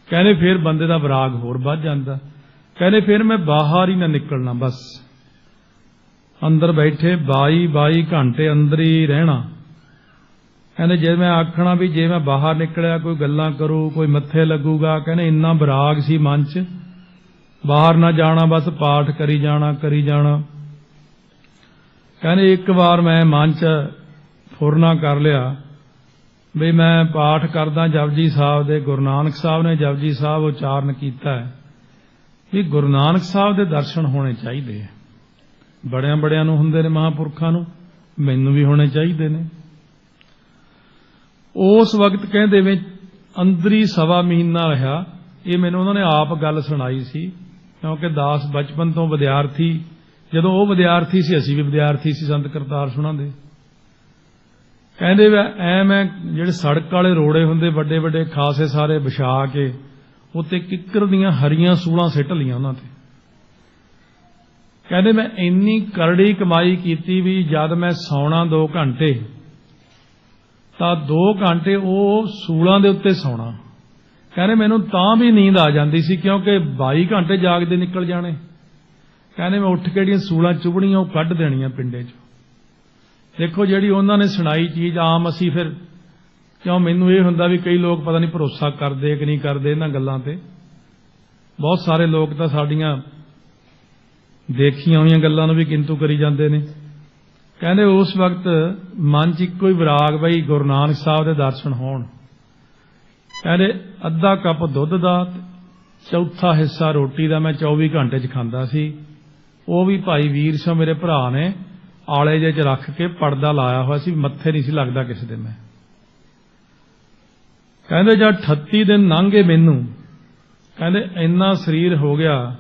ਕਹਿੰਦੇ ਫਿਰ ਬੰਦੇ ਦਾ ਵਿਰਾਗ ਹੋਰ ਵੱਧ ਜਾਂਦਾ। ਕਹਿੰਦੇ ਫਿਰ ਮੈਂ ਬਾਹਰ ਹੀ ਨਾ ਨਿਕਲਣਾ, ਬਸ ਅੰਦਰ ਬੈਠੇ 22 ਘੰਟੇ ਅੰਦਰ ਹੀ ਰਹਿਣਾ। ਕਹਿੰਦੇ ਜੇ ਮੈਂ ਆਖਣਾ ਵੀ ਜੇ ਮੈਂ ਬਾਹਰ ਨਿਕਲਿਆ ਕੋਈ ਗੱਲਾਂ ਕਰੂ, ਕੋਈ ਮੱਥੇ ਲੱਗੂਗਾ, ਕਹਿੰਦੇ ਇੰਨਾ ਵਿਰਾਗ ਸੀ ਮਨ 'ਚ, ਬਾਹਰ ਨਾ ਜਾਣਾ, ਬਸ ਪਾਠ ਕਰੀ ਜਾਣਾ ਕਰੀ ਜਾਣਾ। ਕਹਿੰਦੇ ਇੱਕ ਵਾਰ ਮੈਂ ਮਨ 'ਚ ਫੁਰਨਾ ਕਰ ਲਿਆ ਵੀ ਮੈਂ ਪਾਠ ਕਰਦਾ ਜਪਜੀ ਸਾਹਿਬ ਦੇ। ਗੁਰੂ ਨਾਨਕ ਸਾਹਿਬ ਨੇ ਜਪਜੀ ਸਾਹਿਬ ਉਚਾਰਨ ਕੀਤਾ ਹੈ ਵੀ ਗੁਰੂ ਨਾਨਕ ਸਾਹਿਬ ਦੇ ਦਰਸ਼ਨ ਹੋਣੇ ਚਾਹੀਦੇ ਆ। ਬੜਿਆਂ ਬੜਿਆਂ ਨੂੰ ਹੁੰਦੇ ਨੇ, ਮਹਾਂਪੁਰਖਾਂ ਨੂੰ, ਮੈਨੂੰ ਵੀ ਹੋਣੇ ਚਾਹੀਦੇ ਨੇ। ਉਸ ਵਕਤ ਕਹਿੰਦੇ ਵੀ ਅੰਦਰੀ 1.25 ਮਹੀਨਾ ਰਿਹਾ। ਇਹ ਮੈਨੂੰ ਉਹਨਾਂ ਨੇ ਆਪ ਗੱਲ ਸੁਣਾਈ ਸੀ, ਕਿਉਂਕਿ ਦਾਸ ਬਚਪਨ ਤੋਂ ਵਿਦਿਆਰਥੀ, ਜਦੋਂ ਉਹ ਵਿਦਿਆਰਥੀ ਸੀ ਅਸੀਂ ਵੀ ਵਿਦਿਆਰਥੀ ਸੀ, ਸੰਤ ਕਰਤਾਰ ਸੁਣਾਉਂਦੇ। ਕਹਿੰਦੇ ਐ ਮੈਂ ਜਿਹੜੇ ਸੜਕ ਵਾਲੇ ਰੋੜੇ ਹੁੰਦੇ ਵੱਡੇ ਵੱਡੇ ਖਾਸੇ ਸਾਰੇ ਵਿਛਾ ਕੇ ਉੱਤੇ ਕਿੱਕਰ ਦੀਆਂ ਹਰੀਆਂ ਸੂਲਾਂ ਸਿੱਟ ਲੀਆਂ ਉਹਨਾਂ ਤੇ। ਕਹਿੰਦੇ ਮੈਂ ਇੰਨੀ ਕਰੜੀ ਕਮਾਈ ਕੀਤੀ ਵੀ ਜਦ ਮੈਂ ਸੌਣਾ 2 ਘੰਟੇ ਤਾਂ 2 ਘੰਟੇ ਉਹ ਸੂਲਾਂ ਦੇ ਉੱਤੇ ਸੌਣਾ। ਕਹਿੰਦੇ ਮੈਨੂੰ ਤਾਂ ਵੀ ਨੀਂਦ ਆ ਜਾਂਦੀ ਸੀ, ਕਿਉਂਕਿ 22 ਘੰਟੇ ਜਾਗਦੇ ਨਿਕਲ ਜਾਣੇ। ਕਹਿੰਦੇ ਮੈਂ ਉੱਠ ਕੇ ਜਿਹੜੀਆਂ ਸੂਲਾਂ ਚੁਬੜੀਆਂ ਉਹ ਕੱਢ ਦੇਣੀਆਂ ਪਿੰਡੇ 'ਚ। ਦੇਖੋ ਜਿਹੜੀ ਉਹਨਾਂ ਨੇ ਸੁਣਾਈ ਚੀਜ਼ ਆਮ ਅਸੀਂ ਫਿਰ, ਕਿਉਂ ਮੈਨੂੰ ਇਹ ਹੁੰਦਾ ਵੀ ਕਈ ਲੋਕ ਪਤਾ ਨਹੀਂ ਭਰੋਸਾ ਕਰਦੇ ਕਿ ਨਹੀਂ ਕਰਦੇ ਇਹਨਾਂ ਗੱਲਾਂ ਤੇ। ਬਹੁਤ ਸਾਰੇ ਲੋਕ ਤਾਂ ਸਾਡੀਆਂ ਦੇਖੀਆਂ ਹੋਈਆਂ ਗੱਲਾਂ ਨੂੰ ਵੀ ਕਿੰਤੂ ਕਰੀ ਜਾਂਦੇ ਨੇ। ਕਹਿੰਦੇ ਉਸ ਵਕਤ ਮਨ 'ਚ ਇੱਕੋ ਹੀ ਵਿਰਾਗ, ਬਈ ਗੁਰੂ ਨਾਨਕ ਸਾਹਿਬ ਦੇ ਦਰਸ਼ਨ ਹੋਣ। ਕਹਿੰਦੇ ਅੱਧਾ ਕੱਪ ਦੁੱਧ ਦਾ, ਚੌਥਾ ਹਿੱਸਾ ਰੋਟੀ ਦਾ ਮੈਂ 24 ਘੰਟੇ 'ਚ ਖਾਂਦਾ ਸੀ। ਉਹ ਵੀ ਭਾਈ ਵੀਰ ਸਿੰਘ ਮੇਰੇ ਭਰਾ ਨੇ ਆਲੇ ਜਿਹੇ 'ਚ ਰੱਖ ਕੇ ਪਰਦਾ ਲਾਇਆ ਹੋਇਆ ਸੀ, ਮੱਥੇ ਨਹੀਂ ਸੀ ਲੱਗਦਾ ਕਿਸੇ ਦੇ। ਮੈਂ ਕਹਿੰਦੇ ਜਦ 38 ਦਿਨ ਲੰਘੇ ਮੈਨੂੰ, ਕਹਿੰਦੇ ਇੰਨਾ ਸਰੀਰ ਹੋ ਗਿਆ,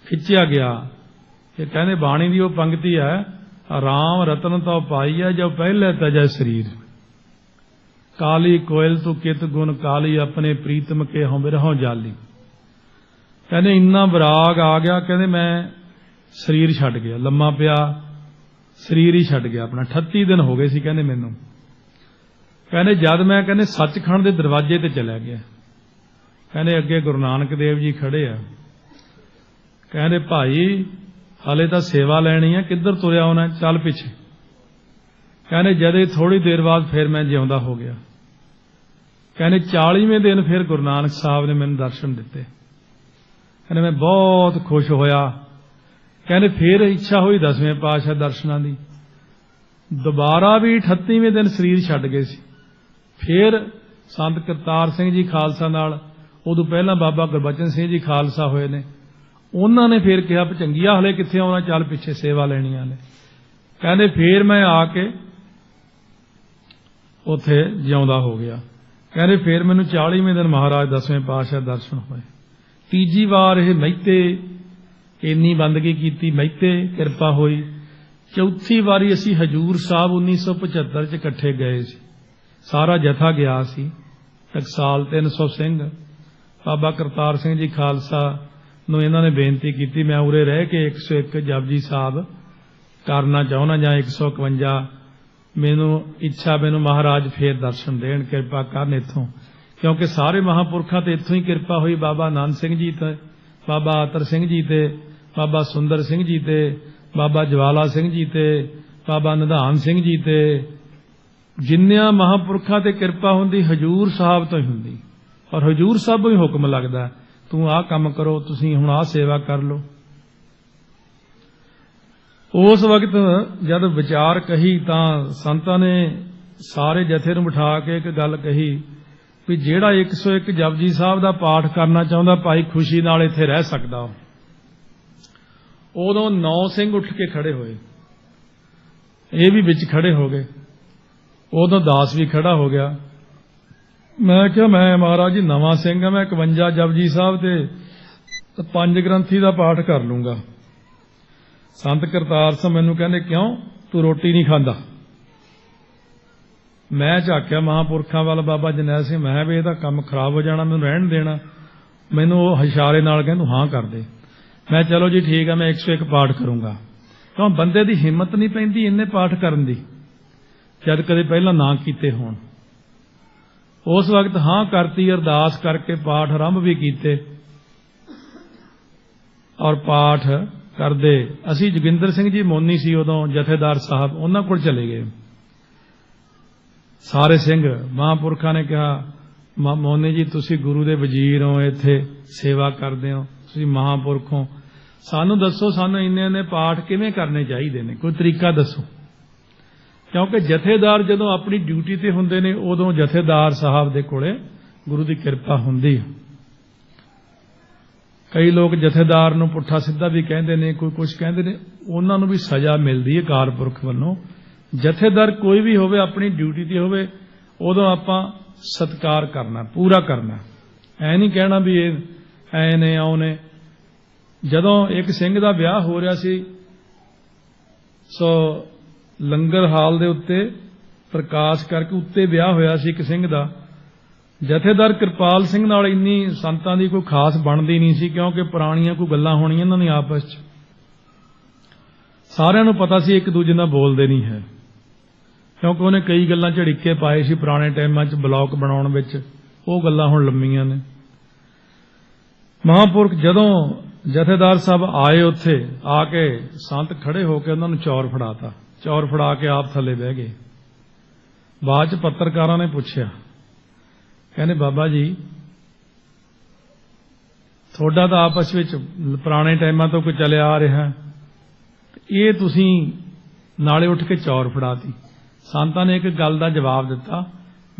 ਖਿੱਚਿਆ ਗਿਆ। ਇਹ ਕਹਿੰਦੇ ਬਾਣੀ ਦੀ ਉਹ ਪੰਕਤੀ ਹੈ, ਰਾਮ ਰਤਨ ਤਾਂ ਪਾਈ ਹੈ ਜੋ ਪਹਿਲੇ ਤਜੈ ਸਰੀਰ, ਕਾਲੀ ਕੋਇਲ ਤੂੰ ਕਿਤ ਗੁਣ ਕਾਲੀ, ਆਪਣੇ ਪ੍ਰੀਤਮ ਕੇ ਹਉ ਬਿਰਹੋਂ ਜਾਲੀ। ਕਹਿੰਦੇ ਇੰਨਾ ਵਿਰਾਗ ਆ ਗਿਆ, ਕਹਿੰਦੇ ਮੈਂ ਸਰੀਰ ਛੱਡ ਗਿਆ, ਲੰਮਾ ਪਿਆ, ਸਰੀਰ ਹੀ ਛੱਡ ਗਿਆ ਆਪਣਾ। 38 ਦਿਨ ਹੋ ਗਏ ਸੀ ਕਹਿੰਦੇ ਮੈਨੂੰ। ਕਹਿੰਦੇ ਜਦ ਮੈਂ ਕਹਿੰਦੇ ਸੱਚਖੰਡ ਦੇ ਦਰਵਾਜ਼ੇ ਤੇ ਚਲਾ ਗਿਆ, ਕਹਿੰਦੇ ਅੱਗੇ ਗੁਰੂ ਨਾਨਕ ਦੇਵ ਜੀ ਖੜੇ ਆ। ਕਹਿੰਦੇ ਭਾਈ ਹਾਲੇ ਤਾਂ ਸੇਵਾ ਲੈਣੀ ਹੈ, ਕਿੱਧਰ ਤੁਰਿਆ ਹੋਣਾ, ਚੱਲ ਪਿੱਛੇ। ਕਹਿੰਦੇ ਜਦੇ ਥੋੜੀ ਦੇਰ ਬਾਅਦ ਫਿਰ ਮੈਂ ਜਿਉਂਦਾ ਹੋ ਗਿਆ। ਕਹਿੰਦੇ 40ਵੇਂ ਦਿਨ ਫਿਰ ਗੁਰੂ ਨਾਨਕ ਸਾਹਿਬ ਨੇ ਮੈਨੂੰ ਦਰਸ਼ਨ ਦਿੱਤੇ। ਕਹਿੰਦੇ ਮੈਂ ਬਹੁਤ ਖੁਸ਼ ਹੋਇਆ। ਕਹਿੰਦੇ ਫਿਰ ਇੱਛਾ ਹੋਈ 10ਵੇਂ ਪਾਤਸ਼ਾਹ ਦਰਸ਼ਨਾਂ ਦੀ। ਦੁਬਾਰਾ ਵੀ 38ਵੇਂ ਦਿਨ ਸਰੀਰ ਛੱਡ ਗਏ ਸੀ। ਫਿਰ संत करतार सिंह जी खालसा नाल उदों पहलां बाबा गुरबचन सिंह जी खालसा होए ने। उन्हां ने फिर कहा चंगिया हले कित्थे आउणा, चल पिछे सेवा लैणीआं ने। कहंदे फिर मैं आके उत्थे जिउंदा हो गया। कहंदे फिर मैनूं 40वें दिन महाराज 10वें पातशाह दर्शन होए। तीजी वार यह महिते इन्नी बंदगी की, महिते किरपा हुई। चौथी वारी असी हजूर साहब 1975 च इकट्ठे गए सी, सारा जथा गया सी। टकसाल 300 सिंह बाबा करतार सिंह जी खालसा नूं इन्हां ने बेनती की, मैं उरे रह के 101 जपजी साहब करना चाहुंदा जां 151, मैनू इच्छा मैनू महाराज फिर दर्शन देण, किरपा करन इत्थों, क्योंकि सारे महापुरखों ते इत्थों ही किरपा हुई। बाबा आनंद सिंह जी ते, बाबा आतर सिंह जी ते, बाबा सुंदर सिंह जी ते, बाबा जवाला सिंह जी ते, बाबा निधान सिंह जी ते, जिन्नियां महापुरखों ते किरपा हुंदी हजूर साहब तो ही हुंदी। और हजूर साहब ही हुक्म लगदा, तू आ काम करो, तुसीं हुण आ सेवा कर लो। उस वक्त जब विचार कही तां संतां ने सारे जथे नूं बिठा के एक गल कही भी जिहड़ा 101 जपजी साहब दा पाठ करना चाहुंदा भाई खुशी नाल इत्थे रह सकदा। उदों 9 सिंह उठ के खड़े होए, ये भी विच खड़े हो गए। उदों दास भी खड़ा हो गया। मैं क्या मैं महाराज जी नवां सिंह है, मैं 51 जपजी साहब ते 5 ग्रंथी दा पाठ कर लूंगा। संत करतार सिंह मैनू कहंदे क्यों तू रोटी नहीं खांदा? मैं झाकिया महापुरखों वाल बाबा जरनैल सिंह, मैं भी इहदा काम खराब हो जाना, मैनू रहन देना। मैनू इशारे नाल कहंदे हाँ कर दे। मैं चलो जी ठीक है, मैं 101 पाठ करूंगा। क्यों बंदे दी हिम्मत नहीं पैंदी इन्ने पाठ करन दी जद कदे पहला ना कीते होण। उस वक्त हाँ करती, अरदास करके पाठ आरंभ भी कीते और पाठ करदे असी जोगिंदर सिंह जी मोनी सी उदों जथेदार साहब, उन्हां कोल चले गए। सारे सिंह महापुरखों ने कहा मोनी जी तुसी गुरु दे वजीर हो, इत्थे सेवा करदे हो, तुसी महापुरख हो, सानू दसो सानू इन्ने पाठ किवें करने चाहिए ने, कोई तरीका दसो। क्योंकि जथेदार जदों अपनी ड्यूटी ते हुंदे ने उदों जथेदार साहब दे कोले गुरु की किरपा हुंदी। कई लोग जथेदार नूं पुट्ठा सिद्धा भी कहंदे ने, कोई कुछ कहंदे ने, उन्हां नूं भी सज़ा मिलदी है अकाल पुरख वल्लों। जथेदार कोई भी होवे अपनी ड्यूटी ते होवे उदों आपां सत्कार करना, पूरा करना, ऐ नहीं कहना भी ऐ ने आओ ने। जदों एक सिंह दा विआह हो रहा सी, सो लंगर हाल दे उत्ते प्रकाश करके उत्ते विआह होया सी एक सिंह दा। जथेदार किरपाल सिंह नाल इन्नी संतां दी कोई खास बनदी नहीं सी, क्योंकि पुराणियां कोई गल्लां होणीआं इन्हां दी आपस च, सारिआं नूं पता सी एक दूजे नाल बोलदे नहीं है, क्योंकि उन्हें कई गल्लां झड़िके पाए सी पुराने टाइमां च ब्लॉक बनाउण विच, वो गल्लां हुण लंमीआं ने। महापुरख जदों जथेदार साहब आए उत्थे आके संत खड़े होके उन्हां नूं चौर फड़ाता, चौर फड़ा के आप थले बह गए। बाद च पत्रकारां ने पुछया, कहने बाबा जी थोड़ा तो आपस में पुराने टाइमां तो कोई चले आ रहा, ये तुसीं नाले उठ के चौर फड़ाती। संतां ने एक गल का जवाब दिता,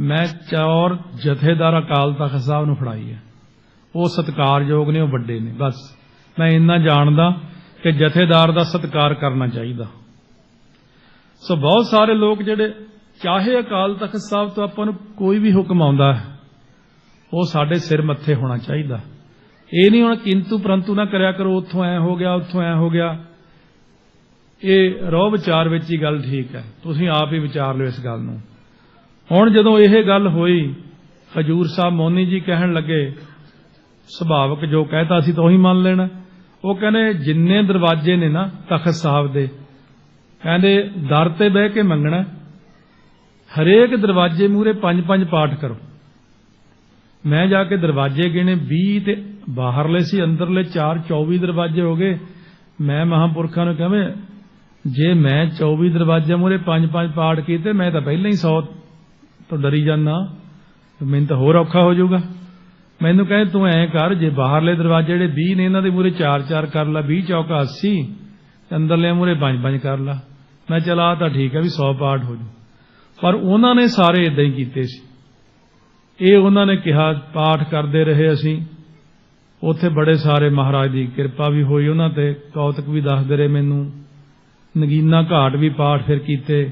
मैं चौर जथेदार अकाल तख्त साहब नूं फड़ाई है, वो सत्कारयोग ने, वो वड्डे ने, बस मैं इन्ना जानदा कि जथेदार का सत्कार करना चाहिए। सो बहुत सारे लोग जिहड़े चाहे अकाल तख्त साहब तो आपां नूं कोई भी हुक्म आउंदा है वो साडे सिर मत्थे होना चाहिए। ये नहीं हुण किंतु परंतु ना करया करो, उत्थों ऐ हो गया उत्थों ऐ हो गया। ये रोह विचार विच ही गल ठीक है, तुसीं आप ही विचार लो इस गल नूं। हुण जदों यह गल होई, हजूर साहब मोनी जी कहण लगे सुभावक जो कहता सी तो ही मान लेना। वो कहने जिन्ने दरवाजे ने ना तख्त साहब दे, कहंदे दर ते बह के मंगना, हरेक दरवाजे मूहरे 5-5 पाठ करो। मैं जाके दरवाजे गिने 20 ते बाहरले सी, अंदरले 4, 24 दरवाजे हो गए। मैं महापुरखों ने कहा जे मैं 24 दरवाजे मूहरे 5-5 पाठ कीते, मैं तो पहले ही 100 तो डरी जाना, तो मैनूं तो होर औखा हो जाऊगा। मैनूं कहे तू ऐ कर, जे बाहरले दरवाजे जिहड़े 20 ने इन्हां दे मूहरे 4-4 कर ला, 20 चौका 80, अंदरले मूहरे 5-5 कर ला। मैं चला तो ठीक है भी 100 पाठ हो जाऊ, पर उन्होंने सारे इदां ही कीते सी। ਇਹ ਉਹਨਾਂ ਨੇ ਕਿਹਾ। ਪਾਠ ਕਰਦੇ ਰਹੇ ਅਸੀਂ ਉੱਥੇ, ਬੜੇ ਸਾਰੇ ਮਹਾਰਾਜ ਦੀ ਕਿਰਪਾ ਵੀ ਹੋਈ ਉਹਨਾਂ ਤੇ, ਕੌਤਕ ਵੀ ਦੱਸਦੇ ਰਹੇ ਮੈਨੂੰ। ਨਗੀਨਾ ਘਾਟ ਵੀ ਪਾਠ ਫਿਰ ਕੀਤੇ।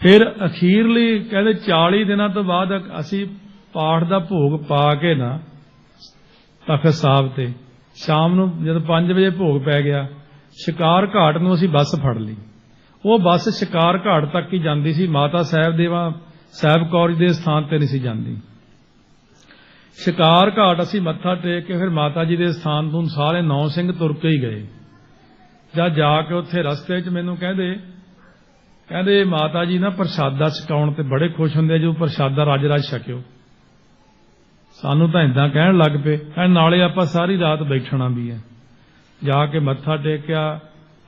ਫਿਰ ਅਖੀਰਲੀ ਕਹਿੰਦੇ 40 ਦਿਨਾਂ ਤੋਂ ਬਾਅਦ ਅਸੀਂ ਪਾਠ ਦਾ ਭੋਗ ਪਾ ਕੇ ਨਾ ਤਖਤ ਸਾਹਿਬ ਤੇ, ਸ਼ਾਮ ਨੂੰ ਜਦ 5 ਵਜੇ ਭੋਗ ਪੈ ਗਿਆ, ਸ਼ਿਕਾਰ ਘਾਟ ਨੂੰ ਅਸੀਂ ਬੱਸ ਫੜ ਲਈ। ਉਹ ਬੱਸ ਸ਼ਿਕਾਰ ਘਾਟ ਤੱਕ ਹੀ ਜਾਂਦੀ ਸੀ, ਮਾਤਾ ਸਾਹਿਬ ਕੌਰ ਜੀ ਦੇ ਸਥਾਨ ਤੇ ਨਹੀਂ ਸੀ ਜਾਂਦੀ। ਸ਼ਿਕਾਰ ਘਾਟ ਅਸੀਂ ਮੱਥਾ ਟੇਕ ਕੇ ਫਿਰ ਮਾਤਾ ਜੀ ਦੇ ਸਥਾਨ ਤੋਂ ਸਾਰੇ 9 ਸਿੰਘ ਤੁਰ ਕੇ ਹੀ ਗਏ। ਜਦ ਜਾ ਕੇ ਉੱਥੇ ਰਸਤੇ 'ਚ ਮੈਨੂੰ ਕਹਿੰਦੇ ਮਾਤਾ ਜੀ ਨਾ ਪ੍ਰਸ਼ਾਦਾ ਛਕਾਉਣ ਤੇ ਬੜੇ ਖੁਸ਼ ਹੁੰਦੇ, ਜੋ ਪ੍ਰਸ਼ਾਦਾ ਰਜ ਛਕਿਓ। ਸਾਨੂੰ ਤਾਂ ਏਦਾਂ ਕਹਿਣ ਲੱਗ ਪਏ, ਨਾਲੇ ਆਪਾਂ ਸਾਰੀ ਰਾਤ ਬੈਠਣਾ ਵੀ ਹੈ। ਜਾ ਕੇ ਮੱਥਾ ਟੇਕਿਆ,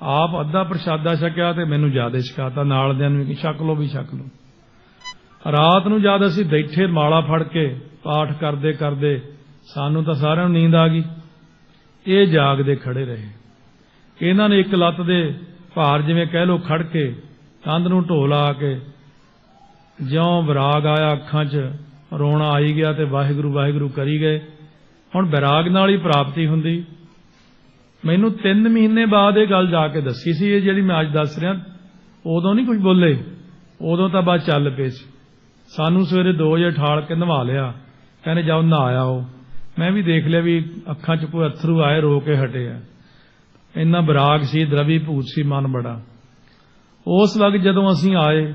ਆਪ ਅੱਧਾ ਪ੍ਰਸ਼ਾਦਾ ਛਕਿਆ ਤੇ ਮੈਨੂੰ ਜ਼ਿਆਦਾ ਛਕਾਤਾ, ਨਾਲ ਦਿਆਂ ਨੂੰ ਛਕ ਲਓ ਵੀ ਛਕ ਲਓ। ਰਾਤ ਨੂੰ ਜਦ ਅਸੀਂ ਬੈਠੇ ਮਾਲਾ ਫੜ ਕੇ ਪਾਠ ਕਰਦੇ ਕਰਦੇ, ਸਾਨੂੰ ਤਾਂ ਸਾਰਿਆਂ ਨੂੰ ਨੀਂਦ ਆ ਗਈ। ਇਹ ਜਾਗਦੇ ਖੜੇ ਰਹੇ। ਇਹਨਾਂ ਨੇ ਇੱਕ ਲੱਤ ਦੇ ਭਾਰ ਜਿਵੇਂ ਕਹਿ ਲਓ ਖੜ ਕੇ ਕੰਧ ਨੂੰ ਢੋ ਲਾ ਕੇ, ਜਿਉਂ ਵਿਰਾਗ ਆਇਆ ਅੱਖਾਂ 'ਚ, ਰੋਣਾ ਆਈ ਗਿਆ ਤੇ ਵਾਹਿਗੁਰੂ ਵਾਹਿਗੁਰੂ ਕਰੀ ਗਏ। ਹੁਣ ਵਿਰਾਗ ਨਾਲ ਹੀ ਪ੍ਰਾਪਤੀ ਹੁੰਦੀ। ਮੈਨੂੰ 3 ਮਹੀਨੇ ਬਾਅਦ ਇਹ ਗੱਲ ਜਾ ਕੇ ਦੱਸੀ ਸੀ, ਇਹ ਜਿਹੜੀ ਮੈਂ ਅੱਜ ਦੱਸ ਰਿਹਾ। ਉਦੋਂ ਨਹੀਂ ਕੁਝ ਬੋਲੇ, ਉਦੋਂ ਤਾਂ ਬਸ ਚੱਲ ਪਏ ਸੀ। ਸਾਨੂੰ ਸਵੇਰੇ 2 ਵਜੇ ਠਾਲ ਕੇ ਨਵਾ ਲਿਆ, ਕਹਿੰਦੇ ਜਾਓ ਨਹਾ ਆਓ। ਮੈਂ ਵੀ ਦੇਖ ਲਿਆ ਵੀ ਅੱਖਾਂ 'ਚ ਕੋਈ ਅਥਰੂ ਆਏ, ਰੋ ਕੇ ਹਟੇ ਆ। ਇੰਨਾ ਵਿਰਾਗ ਸੀ, ਦਰਵੀ ਭੂਤ ਸੀ ਮਨ ਬੜਾ। ਉਸ ਵਕਤ ਜਦੋਂ ਅਸੀਂ ਆਏ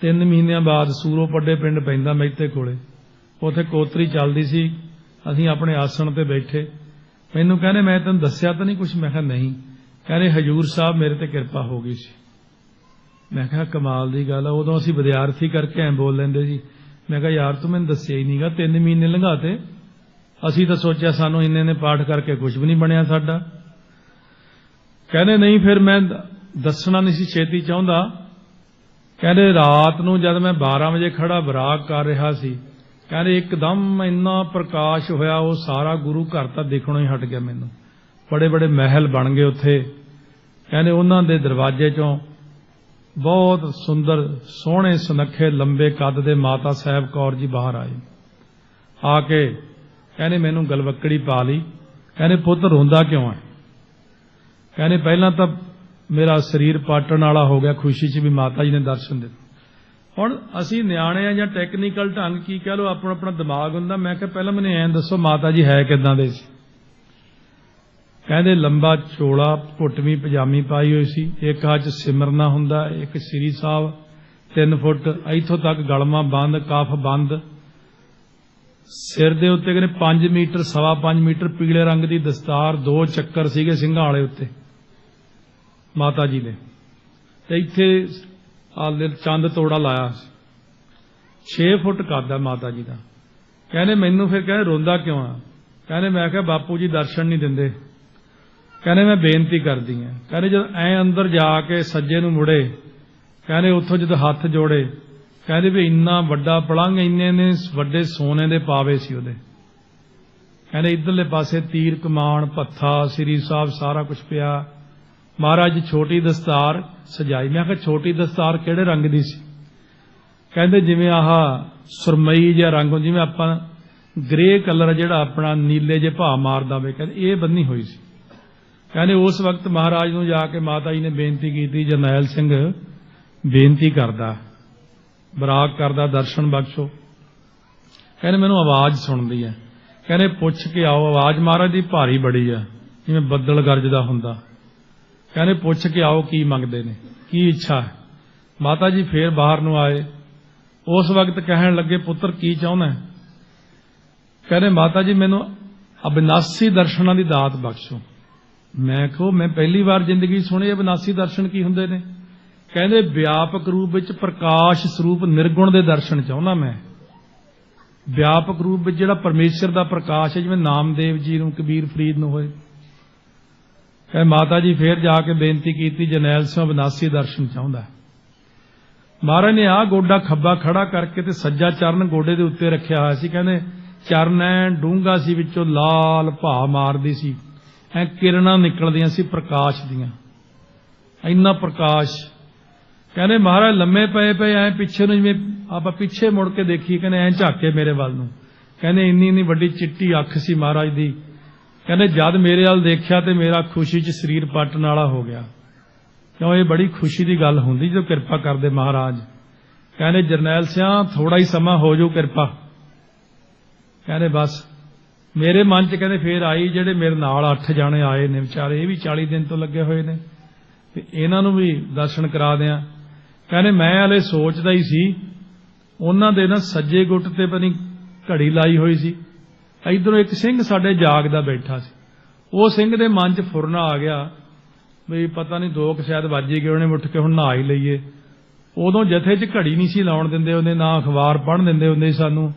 3 ਮਹੀਨਿਆਂ ਬਾਅਦ, ਸੂਰੋ ਪੱਡੇ ਪਿੰਡ ਪੈਂਦਾ ਮਹਿਤੇ ਕੋਲੇ, ਉੱਥੇ ਕੋਤਰੀ ਚੱਲਦੀ ਸੀ। ਅਸੀਂ ਆਪਣੇ ਆਸਣ ਤੇ ਬੈਠੇ। ਮੈਨੂੰ ਕਹਿੰਦੇ ਮੈਂ ਤੈਨੂੰ ਦੱਸਿਆ ਤਾਂ ਨਹੀਂ ਕੁਛ? ਮੈਂ ਕਿਹਾ ਨਹੀਂ। ਕਹਿੰਦੇ ਹਜੂਰ ਸਾਹਿਬ ਮੇਰੇ ਤੇ ਕਿਰਪਾ ਹੋ ਗਈ ਸੀ। ਮੈਂ ਕਿਹਾ ਕਮਾਲ ਦੀ ਗੱਲ ਆ। ਉਦੋਂ ਅਸੀਂ ਵਿਦਿਆਰਥੀ ਕਰਕੇ ਐਂ ਬੋਲ ਲੈਂਦੇ ਸੀ। ਮੈਂ ਕਿਹਾ ਯਾਰ ਤੂੰ ਮੈਨੂੰ ਦੱਸਿਆ ਹੀ ਨਹੀਂਗਾ, 3 ਮਹੀਨੇ ਲੰਘਾਤੇ। ਅਸੀਂ ਤਾਂ ਸੋਚਿਆ ਸਾਨੂੰ ਇੰਨੇ ਪਾਠ ਕਰਕੇ ਕੁਝ ਵੀ ਨਹੀਂ ਬਣਿਆ ਸਾਡਾ। ਕਹਿੰਦੇ ਨਹੀਂ, ਫਿਰ ਮੈਂ ਦੱਸਣਾ ਨਹੀਂ ਸੀ ਛੇਤੀ ਚਾਹੁੰਦਾ। ਕਹਿੰਦੇ ਰਾਤ ਨੂੰ ਜਦ ਮੈਂ 12 ਵਜੇ ਖੜਾ ਵਿਰਾਗ ਕਰ ਰਿਹਾ ਸੀ, ਕਹਿੰਦੇ ਇੱਕਦਮ ਇੰਨਾ ਪ੍ਰਕਾਸ਼ ਹੋਇਆ, ਉਹ ਸਾਰਾ ਗੁਰੂ ਘਰ ਤਾਂ ਦਿਖਣੋਂ ਹੀ ਹਟ ਗਿਆ ਮੈਨੂੰ। ਬੜੇ ਬੜੇ ਮਹਿਲ ਬਣ ਗਏ ਉੱਥੇ। ਕਹਿੰਦੇ ਉਹਨਾਂ ਦੇ ਦਰਵਾਜ਼ੇ 'ਚੋਂ ਬਹੁਤ ਸੁੰਦਰ ਸੋਹਣੇ ਸੁਨੱਖੇ ਲੰਬੇ ਕੱਦ ਦੇ ਮਾਤਾ ਸਾਹਿਬ ਕੌਰ ਜੀ ਬਾਹਰ ਆਏ। ਆ ਕੇ ਕਹਿੰਦੇ ਮੈਨੂੰ ਗਲਵੱਕੜੀ ਪਾ ਲਈ। ਕਹਿੰਦੇ ਪੁੱਤ ਰੋਂਦਾ ਕਿਉਂ ਹੈ? ਕਹਿੰਦੇ ਪਹਿਲਾਂ ਤਾਂ ਮੇਰਾ ਸਰੀਰ ਪਾਟਣ ਵਾਲਾ ਹੋ ਗਿਆ ਖੁਸ਼ੀ 'ਚ ਵੀ ਮਾਤਾ ਜੀ ਨੇ ਦਰਸ਼ਨ ਦਿੱਤੇ। ਹੁਣ ਅਸੀਂ ਨਿਆਣੇ ਆ ਜਾਂ ਟੈਕਨੀਕਲ ਢੰਗ ਕੀ ਕਹਿ ਲਓ, ਆਪਣਾ ਆਪਣਾ ਦਿਮਾਗ ਹੁੰਦਾ। ਮੈਂ ਕਿਹਾ ਪਹਿਲਾਂ ਮੈਨੂੰ ਐਂ ਦੱਸੋ ਮਾਤਾ ਜੀ ਹੈ ਕਿੱਦਾਂ ਦੇ ਸੀ? ਕਹਿੰਦੇ ਲੰਬਾ ਚੋਲਾ ਘੁੱਟਵੀਂ ਪਜਾਮੀ ਪਾਈ ਹੋਈ ਸੀ, ਇੱਕ ਹੱਥ 'ਚ ਸਿਮਰਨਾ ਹੁੰਦਾ, ਇੱਕ ਸ੍ਰੀ ਸਾਹਿਬ 3 ਫੁੱਟ ਇੱਥੋਂ ਤੱਕ ਗਲਮਾ ਬੰਦ, ਕਫ ਬੰਦ, ਸਿਰ ਦੇ ਉੱਤੇ ਕਹਿੰਦੇ 5 ਮੀਟਰ 5.25 ਮੀਟਰ ਪੀਲੇ ਰੰਗ ਦੀ ਦਸਤਾਰ, 2 ਚੱਕਰ ਸੀਗੇ ਸਿੰਘਾਂ ਵਾਲੇ ਉੱਤੇ ਮਾਤਾ ਜੀ ਨੇ, ਤੇ ਇੱਥੇ ਚੰਦ ਤੋੜਾ ਲਾਇਆ, 6 ਫੁੱਟ ਕੱਦ ਆ ਮਾਤਾ ਜੀ ਦਾ। ਕਹਿੰਦੇ ਮੈਨੂੰ ਫਿਰ ਕਹਿੰਦੇ ਰੋਂਦਾ ਕਿਉਂ ਆ? ਕਹਿੰਦੇ ਮੈਂ ਕਿਹਾ ਬਾਪੂ ਜੀ ਦਰਸ਼ਨ ਨਹੀਂ ਦਿੰਦੇ। ਕਹਿੰਦੇ ਮੈਂ ਬੇਨਤੀ ਕਰਦੀ ਹਾਂ। ਕਹਿੰਦੇ ਜਦ ਐ ਅੰਦਰ ਜਾ ਕੇ ਸੱਜੇ ਨੂੰ ਮੁੜੇ, ਕਹਿੰਦੇ ਉੱਥੋਂ ਜਦੋਂ ਹੱਥ ਜੋੜੇ, ਕਹਿੰਦੇ ਵੀ ਇੰਨਾ ਵੱਡਾ ਪਲੰਘ, ਇੰਨੇ ਨੇ ਵੱਡੇ ਸੋਨੇ ਦੇ ਪਾਵੇ ਸੀ ਉਹਦੇ। ਕਹਿੰਦੇ ਇੱਧਰਲੇ ਪਾਸੇ ਤੀਰ ਕਮਾਨ ਭੱਥਾ ਸ੍ਰੀ ਸਾਹਿਬ ਸਾਰਾ ਕੁਝ ਪਿਆ। ਮਹਾਰਾਜ ਛੋਟੀ ਦਸਤਾਰ ਸਜਾਈ। ਮੈਂ ਕਿਹਾ ਛੋਟੀ ਦਸਤਾਰ ਕਿਹੜੇ ਰੰਗ ਦੀ ਸੀ? ਕਹਿੰਦੇ ਜਿਵੇਂ ਆਹ ਸੁਰਮਈ ਜਿਹਾ ਰੰਗ, ਜਿਵੇਂ ਆਪਾਂ ਗ੍ਰੇ ਕਲਰ ਜਿਹੜਾ ਆਪਣਾ ਨੀਲੇ ਜਿਹੇ ਭਾਅ ਮਾਰਦਾ ਹੋਵੇ, ਕਹਿੰਦੇ ਇਹ ਬੰਨੀ ਹੋਈ ਸੀ। ਕਹਿੰਦੇ ਉਸ ਵਕਤ ਮਹਾਰਾਜ ਨੂੰ ਜਾ ਕੇ ਮਾਤਾ ਜੀ ਨੇ ਬੇਨਤੀ ਕੀਤੀ, ਜਰਨੈਲ ਸਿੰਘ ਬੇਨਤੀ ਕਰਦਾ, ਬਰਾਗ ਕਰਦਾ, ਦਰਸ਼ਨ ਬਖਸ਼ੋ। ਕਹਿੰਦੇ ਮੈਨੂੰ ਆਵਾਜ਼ ਸੁਣਦੀ ਹੈ। ਕਹਿੰਦੇ ਪੁੱਛ ਕੇ ਆਓ। ਆਵਾਜ਼ ਮਹਾਰਾਜ ਦੀ ਭਾਰੀ ਬੜੀ ਆ, ਜਿਵੇਂ ਬੱਦਲ ਗਰਜਦਾ ਹੁੰਦਾ। ਕਹਿੰਦੇ ਪੁੱਛ ਕੇ ਆਓ ਕੀ ਮੰਗਦੇ ਨੇ, ਕੀ ਇੱਛਾ ਹੈ। ਮਾਤਾ ਜੀ ਫੇਰ ਬਾਹਰ ਨੂੰ ਆਏ। ਉਸ ਵਕਤ ਕਹਿਣ ਲੱਗੇ ਪੁੱਤਰ ਕੀ ਚਾਹੁੰਦਾ? ਕਹਿੰਦੇ ਮਾਤਾ ਜੀ ਮੈਨੂੰ ਅਬਿਨਾਸੀ ਦਰਸ਼ਨਾਂ ਦੀ ਦਾਤ ਬਖਸ਼ੋ। ਮੈਂ ਕਹੋ ਮੈਂ ਪਹਿਲੀ ਵਾਰ ਜ਼ਿੰਦਗੀ ਸੁਣੇ ਅਬਿਨਾਸੀ ਦਰਸ਼ਨ ਕੀ ਹੁੰਦੇ ਨੇ। ਕਹਿੰਦੇ ਵਿਆਪਕ ਰੂਪ ਵਿੱਚ ਪ੍ਰਕਾਸ਼ ਸਰੂਪ ਨਿਰਗੁਣ ਦੇ ਦਰਸ਼ਨ ਚਾਹੁੰਦਾ ਮੈਂ। ਵਿਆਪਕ ਰੂਪ ਵਿੱਚ ਜਿਹੜਾ ਪਰਮੇਸ਼ਰ ਦਾ ਪ੍ਰਕਾਸ਼ ਹੈ, ਜਿਵੇਂ ਨਾਮਦੇਵ ਜੀ ਨੂੰ, ਕਬੀਰ ਫਰੀਦ ਨੂੰ ਹੋਏ। ਕਹਿੰਦੇ ਮਾਤਾ ਜੀ ਫੇਰ ਜਾ ਕੇ ਬੇਨਤੀ ਕੀਤੀ, ਜਰਨੈਲ ਸਿੰਘ ਅਬਿਨਾਸੀ ਦਰਸ਼ਨ ਚਾਹੁੰਦਾ। ਮਹਾਰਾਜ ਨੇ ਆਹ ਗੋਡਾ ਖੱਬਾ ਖੜਾ ਕਰਕੇ ਤੇ ਸੱਜਾ ਚਰਨ ਗੋਡੇ ਦੇ ਉੱਤੇ ਰੱਖਿਆ ਹੋਇਆ ਸੀ। ਕਹਿੰਦੇ ਚਰਨ ਐ ਡੂੰਘਾ ਸੀ, ਵਿੱਚੋਂ ਲਾਲ ਭਾ ਮਾਰਦੀ ਸੀ, ਐ ਕਿਰਨਾਂ ਨਿਕਲਦੀਆਂ ਸੀ ਪ੍ਰਕਾਸ਼ ਦੀਆਂ, ਇੰਨਾ ਪ੍ਰਕਾਸ਼। ਕਹਿੰਦੇ ਮਹਾਰਾਜ ਲੰਮੇ ਪਏ ਪਏ ਐ ਪਿੱਛੇ ਨੂੰ ਜਿਵੇਂ ਆਪਾਂ ਪਿੱਛੇ ਮੁੜ ਕੇ ਦੇਖੀ, ਕਹਿੰਦੇ ਐਂ ਝਾਕੇ ਮੇਰੇ ਵੱਲ ਨੂੰ, ਕਹਿੰਦੇ ਇੰਨੀ ਵੱਡੀ ਚਿੱਟੀ ਅੱਖ ਸੀ ਮਹਾਰਾਜ ਦੀ। ਕਹਿੰਦੇ ਜਦ ਮੇਰੇ ਵੱਲ ਦੇਖਿਆ ਤੇ ਮੇਰਾ ਖੁਸ਼ੀ 'ਚ ਸਰੀਰ ਪੱਟਣ ਵਾਲਾ ਹੋ ਗਿਆ, ਕਿਉਂ ਇਹ ਬੜੀ ਖੁਸ਼ੀ ਦੀ ਗੱਲ ਹੁੰਦੀ ਜਦੋਂ ਕਿਰਪਾ ਕਰਦੇ ਮਹਾਰਾਜ। ਕਹਿੰਦੇ ਜਰਨੈਲ ਸਿਆਂ ਥੋੜਾ ਹੀ ਸਮਾਂ ਹੋ ਜਾਊ ਕਿਰਪਾ। ਕਹਿੰਦੇ ਬਸ ਮੇਰੇ ਮਨ 'ਚ ਕਹਿੰਦੇ ਫੇਰ ਆਈ, ਜਿਹੜੇ ਮੇਰੇ ਨਾਲ 8 ਜਾਣੇ ਆਏ ਨੇ ਵਿਚਾਰੇ, ਇਹ ਵੀ 40 ਦਿਨ ਤੋਂ ਲੱਗੇ ਹੋਏ ਨੇ, ਤੇ ਇਹਨਾਂ ਨੂੰ ਵੀ ਦਰਸ਼ਨ ਕਰਾ ਦਿਆਂ। ਕਹਿੰਦੇ ਮੈਂ ਹਲੇ ਸੋਚਦਾ ਹੀ ਸੀ, ਉਹਨਾਂ ਦੇ ਨਾ ਸੱਜੇ ਗੁੱਟ ਤੇ ਪਨੀ ਘੜੀ ਲਾਈ ਹੋਈ ਸੀ, ਇਧਰੋਂ ਇੱਕ ਸਿੰਘ ਸਾਡੇ ਜਾਗਦਾ ਬੈਠਾ ਸੀ। ਉਹ ਸਿੰਘ ਦੇ ਮਨ 'ਚ ਫੁਰਨਾ ਆ ਗਿਆ ਵੀ ਪਤਾ ਨਹੀਂ 2 ਸ਼ਾਇਦ ਵੱਜ ਹੀ ਗਏ, ਉਹਨੇ ਉੱਠ ਕੇ ਹੁਣ ਨਹਾ ਹੀ ਲਈਏ। ਉਦੋਂ ਜਥੇ 'ਚ ਘੜੀ ਨਹੀਂ ਸੀ ਲਾਉਣ ਦਿੰਦੇ ਉਹਨੇ, ਨਾ ਅਖਬਾਰ ਪੜ੍ਹਨ ਦਿੰਦੇ ਹੁੰਦੇ ਸਾਨੂੰ,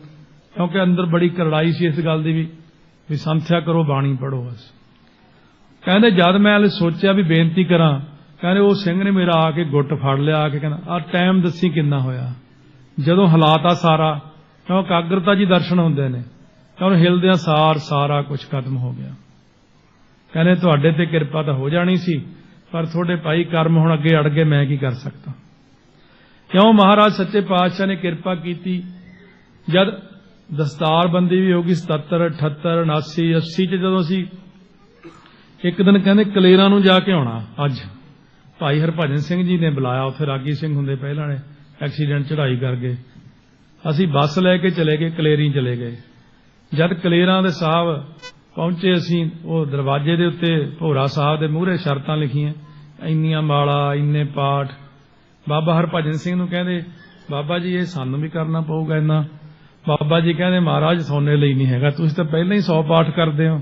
ਕਿਉਂਕਿ ਅੰਦਰ ਬੜੀ ਕਰੜਾਈ ਸੀ ਇਸ ਗੱਲ ਦੀ ਵੀ ਸੰਥਿਆ ਕਰੋ, ਬਾਣੀ ਪੜ੍ਹੋ ਬਸ। ਕਹਿੰਦੇ ਜਦ ਮੈਂ ਹਲੇ ਸੋਚਿਆ ਵੀ ਬੇਨਤੀ ਕਰਾਂ, ਕਹਿੰਦੇ ਉਹ ਸਿੰਘ ਨੇ ਮੇਰਾ ਆ ਕੇ ਗੁੱਟ ਫੜ ਲਿਆ, ਆ ਕੇ ਕਹਿੰਦਾ ਆਹ ਟਾਈਮ ਦੱਸੀ ਕਿੰਨਾ ਹੋਇਆ। ਜਦੋਂ ਹਾਲਾਤ ਆ ਸਾਰਾ, ਕਿਉਂ ਇਕਾਗਰਤਾ ਜੀ ਦਰਸ਼ਨ ਹੁੰਦੇ ਨੇ, ਤਾਂ ਉਹ ਹਿਲਦਿਆਂ ਸਾਰਾ ਕੁਝ ਖਤਮ ਹੋ ਗਿਆ। ਕਹਿੰਦੇ ਤੁਹਾਡੇ ਤੇ ਕਿਰਪਾ ਤਾਂ ਹੋ ਜਾਣੀ ਸੀ, ਪਰ ਤੁਹਾਡੇ ਭਾਈ ਕਰਮ ਹੁਣ ਅੱਗੇ ਅੜ ਗਏ, ਮੈਂ ਕੀ ਕਰ ਸਕਦਾ। ਕਿਉਂ ਮਹਾਰਾਜ ਸੱਚੇ ਪਾਤਸ਼ਾਹ ਨੇ ਕਿਰਪਾ ਕੀਤੀ। ਜਦ ਦਸਤਾਰਬੰਦੀ ਵੀ ਹੋ ਗਈ 77, 78, 79, 80 'ਚ ਜਦੋਂ ਅਸੀਂ ਇੱਕ ਦਿਨ ਕਹਿੰਦੇ ਕਲੇਰਾਂ ਨੂੰ ਜਾ ਕੇ ਆਉਣਾ, ਅੱਜ ਭਾਈ ਹਰਭਜਨ ਸਿੰਘ ਜੀ ਨੇ ਬੁਲਾਇਆ, ਉੱਥੇ ਰਾਗੀ ਸਿੰਘ ਹੁੰਦੇ ਪਹਿਲਾਂ ਨੇ, ਐਕਸੀਡੈਂਟ ਚੜ੍ਹਾਈ ਕਰ ਗਏ। ਅਸੀਂ ਬੱਸ ਲੈ ਕੇ ਚਲੇ ਗਏ, ਕਲੇਰੀ ਚਲੇ ਗਏ। ਜਦ ਕਲੇਰਾਂ ਦੇ ਸਾਹਿਬ ਪਹੁੰਚੇ, ਅਸੀਂ ਉਹ ਦਰਵਾਜ਼ੇ ਦੇ ਉੱਤੇ ਭੋਰਾ ਸਾਹਿਬ ਦੇ ਮੂਹਰੇ ਸ਼ਰਤਾਂ ਲਿਖੀਆਂ, ਇੰਨੀਆਂ ਮਾਲਾ, ਇੰਨੇ ਪਾਠ। ਬਾਬਾ ਹਰਭਜਨ ਸਿੰਘ ਨੂੰ ਕਹਿੰਦੇ ਬਾਬਾ ਜੀ ਇਹ ਸਾਨੂੰ ਵੀ ਕਰਨਾ ਪਊਗਾ ਇੰਨਾ। ਬਾਬਾ ਜੀ ਕਹਿੰਦੇ ਮਹਾਰਾਜ ਸੋਨੇ ਲਈ ਨਹੀਂ ਹੈਗਾ, ਤੁਸੀਂ ਤਾਂ ਪਹਿਲਾਂ ਹੀ 100 ਪਾਠ ਕਰਦੇ ਹੋ।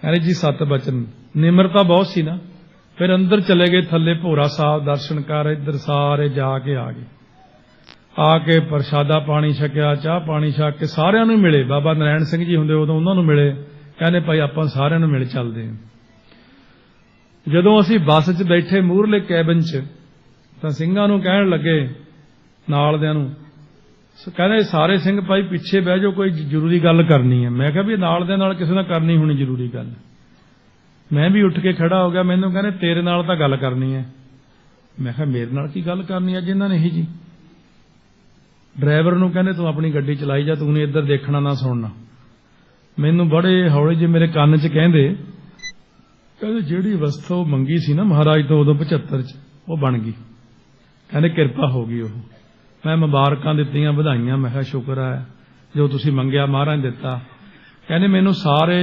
ਕਹਿੰਦੇ ਜੀ 7 ਬਚਨ, ਨਿਮਰਤਾ ਬਹੁਤ ਸੀ ਨਾ। ਫਿਰ ਅੰਦਰ ਚਲੇ ਗਏ, ਥੱਲੇ ਭੋਰਾ ਸਾਹਿਬ ਦਰਸ਼ਨ ਕਰ, ਇੱਧਰ ਸਾਰੇ ਜਾ ਕੇ ਆ ਗਏ। ਆ ਕੇ ਪ੍ਰਸ਼ਾਦਾ ਪਾਣੀ ਛਕਿਆ, ਚਾਹ ਪਾਣੀ ਛਕ ਕੇ ਸਾਰਿਆਂ ਨੂੰ ਮਿਲੇ। ਬਾਬਾ ਨਰਾਇਣ ਸਿੰਘ ਜੀ ਹੁੰਦੇ ਉਦੋਂ, ਉਹਨਾਂ ਨੂੰ ਮਿਲੇ। ਕਹਿੰਦੇ ਭਾਈ ਆਪਾਂ ਸਾਰਿਆਂ ਨੂੰ ਮਿਲ ਚੱਲਦੇ ਹਾਂ। ਜਦੋਂ ਅਸੀਂ ਬੱਸ 'ਚ ਬੈਠੇ ਮੂਹਰਲੇ ਕੈਬਨ 'ਚ, ਤਾਂ ਸਿੰਘਾਂ ਨੂੰ ਕਹਿਣ ਲੱਗੇ ਨਾਲ ਦਿਆਂ ਨੂੰ, ਕਹਿੰਦੇ ਸਾਰੇ ਸਿੰਘ ਭਾਈ ਪਿੱਛੇ ਬਹਿ ਜਾਓ, ਕੋਈ ਜ਼ਰੂਰੀ ਗੱਲ ਕਰਨੀ ਹੈ। ਮੈਂ ਕਿਹਾ ਵੀ ਨਾਲ ਦੇ ਨਾਲ ਕਿਸੇ ਨਾਲ ਕਰਨੀ ਹੋਣੀ ਜ਼ਰੂਰੀ ਗੱਲ। ਮੈਂ ਵੀ ਉੱਠ ਕੇ ਖੜਾ ਹੋ ਗਿਆ। ਮੈਨੂੰ ਕਹਿੰਦੇ ਤੇਰੇ ਨਾਲ ਤਾਂ ਗੱਲ ਕਰਨੀ ਹੈ। ਮੈਂ ਕਿਹਾ ਮੇਰੇ ਨਾਲ ਕੀ ਗੱਲ ਕਰਨੀ ਅੱਜ ਇਹਨਾਂ ਨੇ ਇਹ ਜੀ। ਡਰਾਈਵਰ ਨੂੰ ਕਹਿੰਦੇ ਤੂੰ ਆਪਣੀ ਗੱਡੀ ਚਲਾਈ ਜਾ, ਤੂੰ ਨੇ ਇੱਧਰ ਦੇਖਣਾ ਨਾ ਸੁਣਨਾ। ਮੈਨੂੰ ਬੜੇ ਹੌਲੇ ਜਿਹੇ ਮੇਰੇ ਕੰਨ 'ਚ ਕਹਿੰਦੇ ਜਿਹੜੀ ਅਵਸਥਾ ਉਹ ਮੰਗੀ ਸੀ ਨਾ ਮਹਾਰਾਜ ਤੋਂ ਉਦੋਂ 75 'ਚ, ਉਹ ਬਣ ਗਈ। ਕਹਿੰਦੇ ਕਿਰਪਾ ਹੋ ਗਈ। ਉਹ ਮੈਂ ਮੁਬਾਰਕਾਂ ਦਿੱਤੀਆਂ, ਵਧਾਈਆਂ। ਮੈਂ ਕਿਹਾ ਸ਼ੁਕਰ ਹੈ ਜੋ ਤੁਸੀਂ ਮੰਗਿਆ ਮਹਾਰਾਜ ਨੇ ਦਿੱਤਾ। ਕਹਿੰਦੇ ਮੈਨੂੰ ਸਾਰੇ